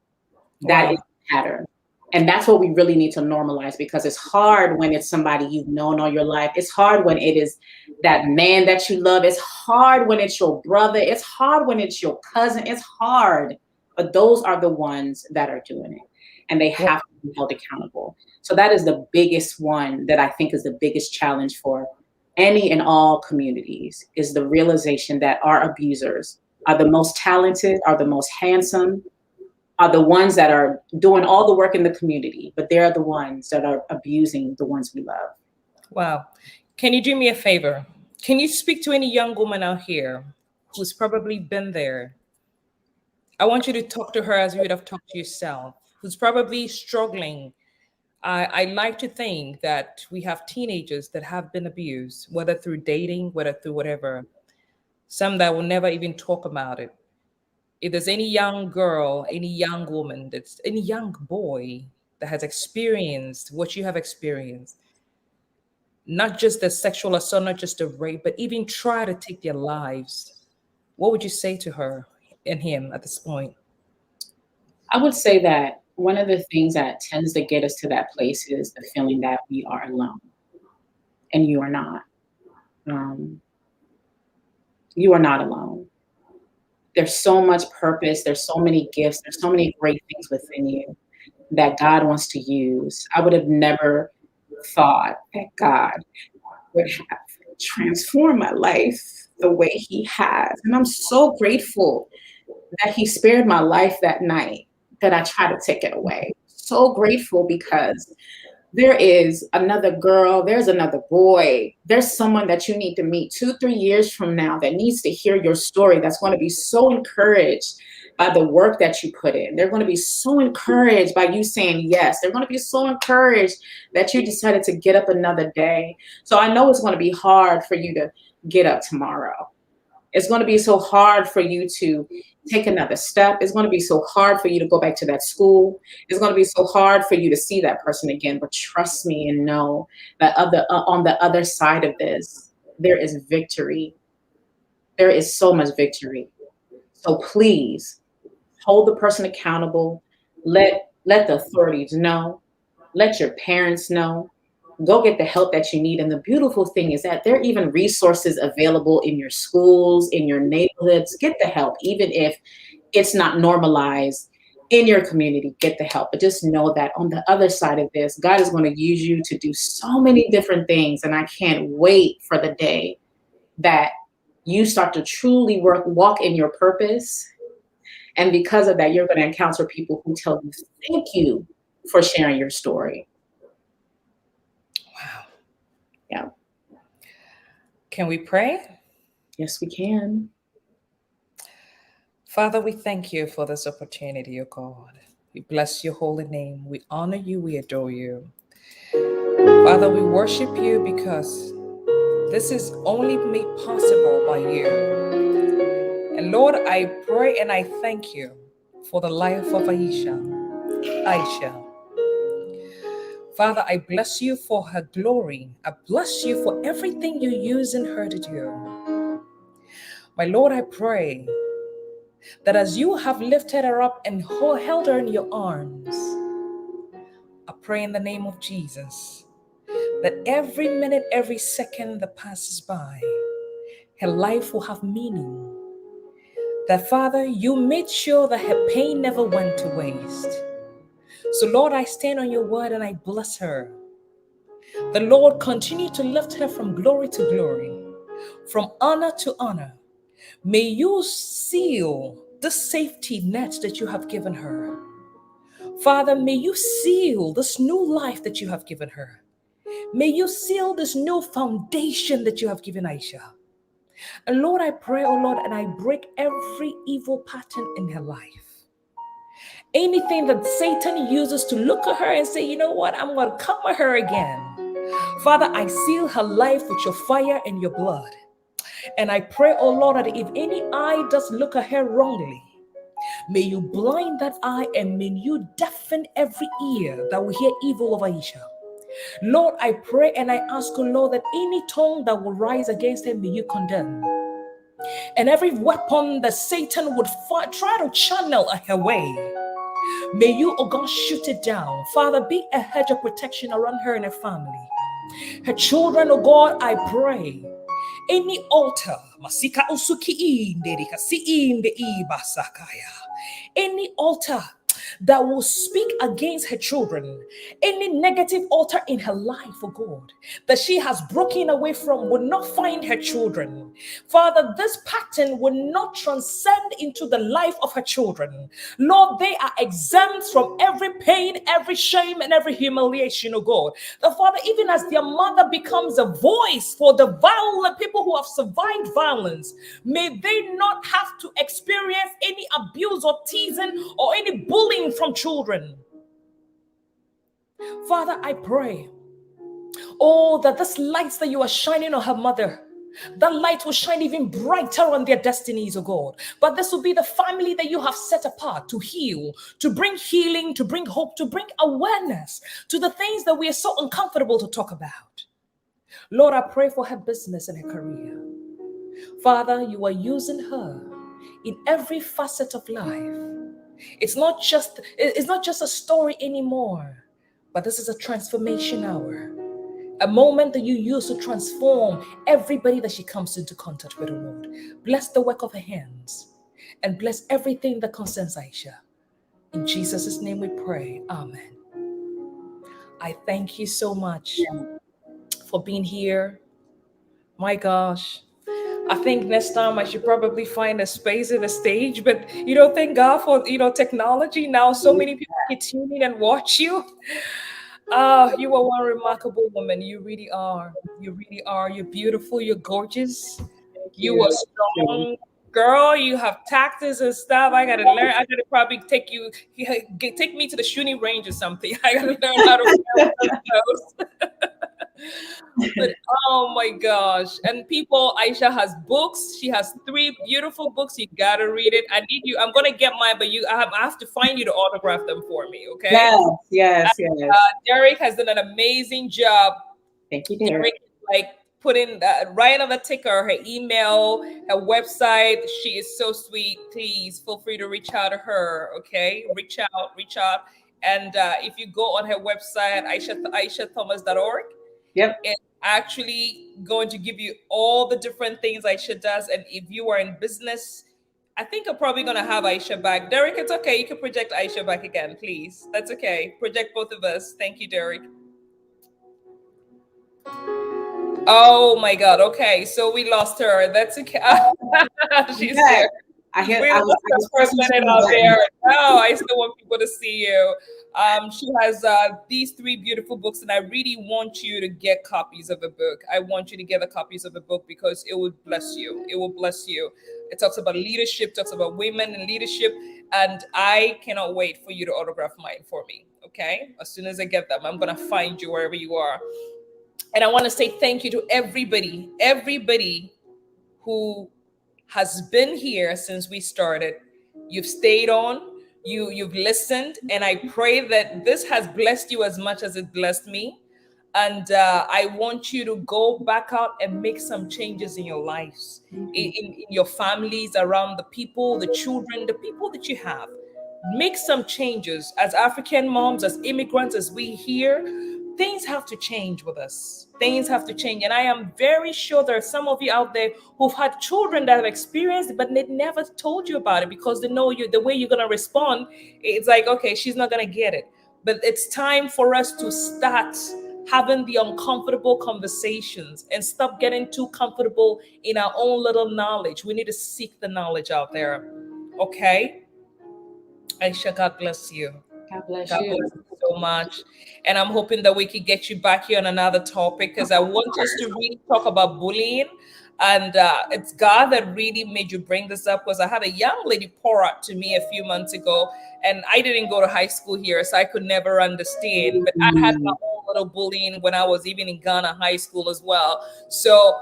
That is the pattern. And that's what we really need to normalize, because it's hard when it's somebody you've known all your life. It's hard when it is that man that you love. It's hard when it's your brother. It's hard when it's your cousin. It's hard. But those are the ones that are doing it. And they have to be held accountable. So that is the biggest one that I think is the biggest challenge for any and all communities, is the realization that our abusers are the most talented, are the most handsome, are the ones that are doing all the work in the community, but they're the ones that are abusing the ones we love. Wow. Can you do me a favor? Can you speak to any young woman out here who's probably been there? I want you to talk to her as you would have talked to yourself, who's probably struggling. I like to think that we have teenagers that have been abused, whether through dating, whether through whatever, some that will never even talk about it. If there's any young girl, any young woman, that's any young boy that has experienced what you have experienced, not just the sexual assault, not just the rape, but even try to take their lives, what would you say to her and him at this point? I would say that one of the things that tends to get us to that place is the feeling that we are alone, and you are not. You are not alone. There's so much purpose. There's so many gifts. There's so many great things within you that God wants to use. I would have never thought that God would have transformed my life the way He has. And I'm so grateful that He spared my life that night that I tried to take it away. So grateful, because there is another girl, there's another boy, there's someone that you need to meet 2-3 years from now that needs to hear your story, that's going to be so encouraged by the work that you put in. They're going to be so encouraged by you saying yes. They're going to be so encouraged that you decided to get up another day. So I know it's going to be hard for you to get up tomorrow. It's going to be so hard for you to take another step. It's going to be so hard for you to go back to that school. It's going to be so hard for you to see that person again. But trust me and know that on the other side of this, there is victory. There is so much victory. So please hold the person accountable. Let the authorities know. Let your parents know. Go get the help that you need. And the beautiful thing is that there are even resources available in your schools, in your neighborhoods. Get the help, even if it's not normalized in your community. Get the help. But just know that on the other side of this, God is going to use you to do so many different things. And I can't wait for the day that you start to truly walk in your purpose. And because of that, you're going to encounter people who tell you, thank you for sharing your story. Wow. Yeah. Can we pray? Yes, we can. Father, we thank you for this opportunity, O God. We bless your holy name. We honor you. We adore you. Father, we worship you because this is only made possible by you. And Lord, I pray and I thank you for the life of Aisha. Father, I bless you for her glory. I bless you for everything you're using her to do. My Lord, I pray that as you have lifted her up and held her in your arms, I pray in the name of Jesus that every minute, every second that passes by, her life will have meaning. That, Father, you made sure that her pain never went to waste. So, Lord, I stand on your word and I bless her. The Lord continue to lift her from glory to glory, from honor to honor. May you seal the safety net that you have given her. Father, may you seal this new life that you have given her. May you seal this new foundation that you have given Aisha. And Lord, I pray, oh Lord, and I break every evil pattern in her life. Anything that Satan uses to look at her and say, you know what, I'm going to cover her again. Father, I seal her life with your fire and your blood. And I pray, oh Lord, that if any eye does look at her wrongly, may you blind that eye and may you deafen every ear that will hear evil of Aisha. Lord, I pray and I ask, oh Lord, that any tongue that will rise against her, may you condemn. And every weapon that Satan would try to channel her way, may you, oh God, shoot it down. Father, be a hedge of protection around her and her family. Her children, oh God, I pray. Any altar, any altar that will speak against her children, any negative altar in her life, oh God, that she has broken away from, will not find her children. Father, this pattern will not transcend into the life of her children. Lord, they are exempt from every pain, every shame, and every humiliation, oh God. The Father, even as their mother becomes a voice for the violent people who have survived violence, may they not have to experience any abuse or teasing or any bullying from children. Father, I pray, oh, that this light that you are shining on her mother, that light will shine even brighter on their destinies, oh God. But this will be the family that you have set apart to heal, to bring healing, to bring hope, to bring awareness to the things that we are so uncomfortable to talk about. Lord, I pray for her business and her career. Father, you are using her in every facet of life. It's not just a story anymore, but this is a transformation hour. A moment that you use to transform everybody that she comes into contact with, the Lord. Bless the work of her hands and bless everything that concerns Aisha. In Jesus' name we pray. Amen. I thank you so much for being here. My gosh. I think next time I should probably find a space and a stage, but thank God for technology. Now so many people can tune in and watch you. You are one remarkable woman. You really are. You really are. You're beautiful. You're gorgeous. You are strong. Girl, you have tactics and stuff. I gotta learn. I gotta probably take me to the shooting range or something. I gotta learn how to wear those. But oh my gosh. And people, Aisha has books. She has 3 beautiful books. You gotta read it. I need you. I'm gonna get mine, but I have to find you to autograph them for me, okay? Yes. Derek has done an amazing job. Thank you, Derek. Like putting right on the ticker, her email, her website. She is so sweet. Please feel free to reach out to her. Okay, reach out. And if you go on her website, aishathomas.org, it's actually going to give you all the different things Aisha does. And if you are in business, I think I'm probably going to have Aisha back. Derek, it's okay. You can project Aisha back again, please. That's okay. Project both of us. Thank you, Derek. Oh my God. Okay. So we lost her. That's okay. She's there. We lost her for a minute out there. No, I still want people to see you. She has these 3 beautiful books, and I really want you to get copies of the book. I want you to get the copies of the book because it will bless you. It will bless you. It talks about leadership, talks about women in leadership, and I cannot wait for you to autograph mine for me. Okay? As soon as I get them, I'm gonna find you wherever you are. And I want to say thank you to everybody who has been here since we started. You've stayed on, you've listened, and I pray that this has blessed you as much as it blessed me. And I want you to go back out and make some changes in your lives, in your families, around the people, the children, the people that you have. Make some changes. As African moms, as immigrants, as we here, things have to change with us. Things have to change. And I am very sure there are some of you out there who've had children that have experienced it, but they never told you about it because they know you, the way you're going to respond. It's like, okay, she's not going to get it. But it's time for us to start having the uncomfortable conversations and stop getting too comfortable in our own little knowledge. We need to seek the knowledge out there. Okay? Aisha, God bless you. God bless you. so much. And I'm hoping that we could get you back here on another topic because I want us to really talk about bullying. And it's God that really made you bring this up because I had a young lady pour out to me a few months ago, and I didn't go to high school here, so I could never understand. But I had my own little bullying when I was even in Ghana high school as well. So,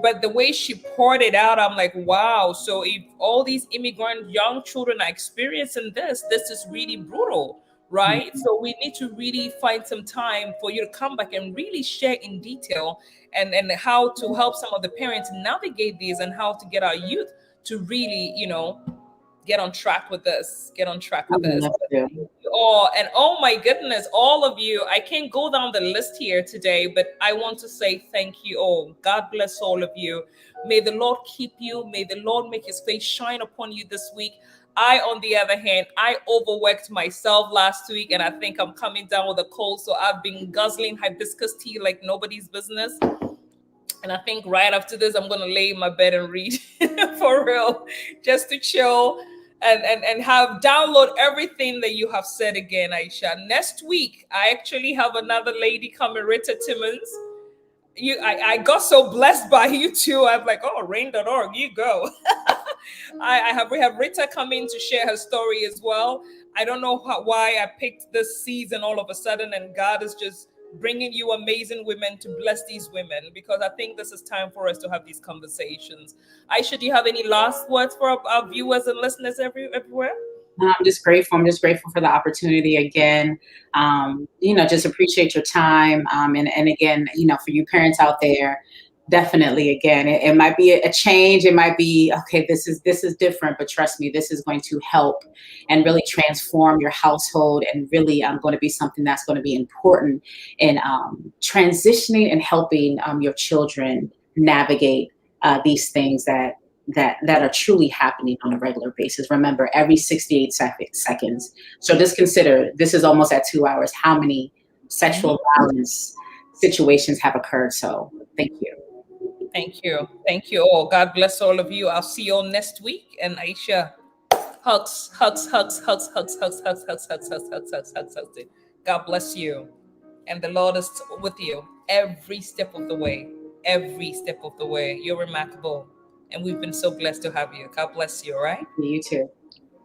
but the way she poured it out, I'm like, wow. So if all these immigrant young children are experiencing this is really brutal, right? So we need to really find some time for you to come back and really share in detail and how to help some of the parents navigate these and how to get our youth to really, get on track with this. Get on track I with would this. love to. Oh, and oh my goodness, all of you. I can't go down the list here today, but I want to say thank you all. God bless all of you. May the Lord keep you. May the Lord make his face shine upon you this week. I, on the other hand, I overworked myself last week, and I think I'm coming down with a cold. So I've been guzzling hibiscus tea like nobody's business. And I think right after this, I'm gonna lay in my bed and read for real, just to chill and have download everything that you have said again, Aisha. Next week, I actually have another lady coming, Rita Timmons. I got so blessed by you too. I'm like, oh, rain.org, you go. We have Rita coming to share her story as well. I don't know why I picked this season all of a sudden, and God is just bringing you amazing women to bless these women, because I think this is time for us to have these conversations. Aisha, do you have any last words for our viewers and listeners everywhere? I'm just grateful. I'm just grateful for the opportunity again. Just appreciate your time. And again, for you parents out there, definitely, again, it might be a change. It might be, okay, this is different, but trust me, this is going to help and really transform your household, and really going to be something that's going to be important in transitioning and helping your children navigate these things that are truly happening on a regular basis. Remember, every 68 seconds. So just consider, this is almost at 2 hours, how many sexual violence situations have occurred. So thank you. Thank you. Thank you all. God bless all of you. I'll see you all next week. And Aisha, hugs, hugs, hugs, hugs, hugs, hugs, hugs, hugs, hugs, hugs, hugs, hugs, hugs, hugs. God bless you. And the Lord is with you every step of the way. Every step of the way. You're remarkable. And we've been so blessed to have you. God bless you, all right? You too.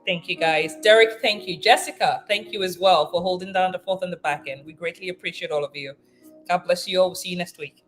Thank you, guys. Derek, thank you. Jessica, thank you as well for holding down the fort and the back end. We greatly appreciate all of you. God bless you all. We'll see you next week.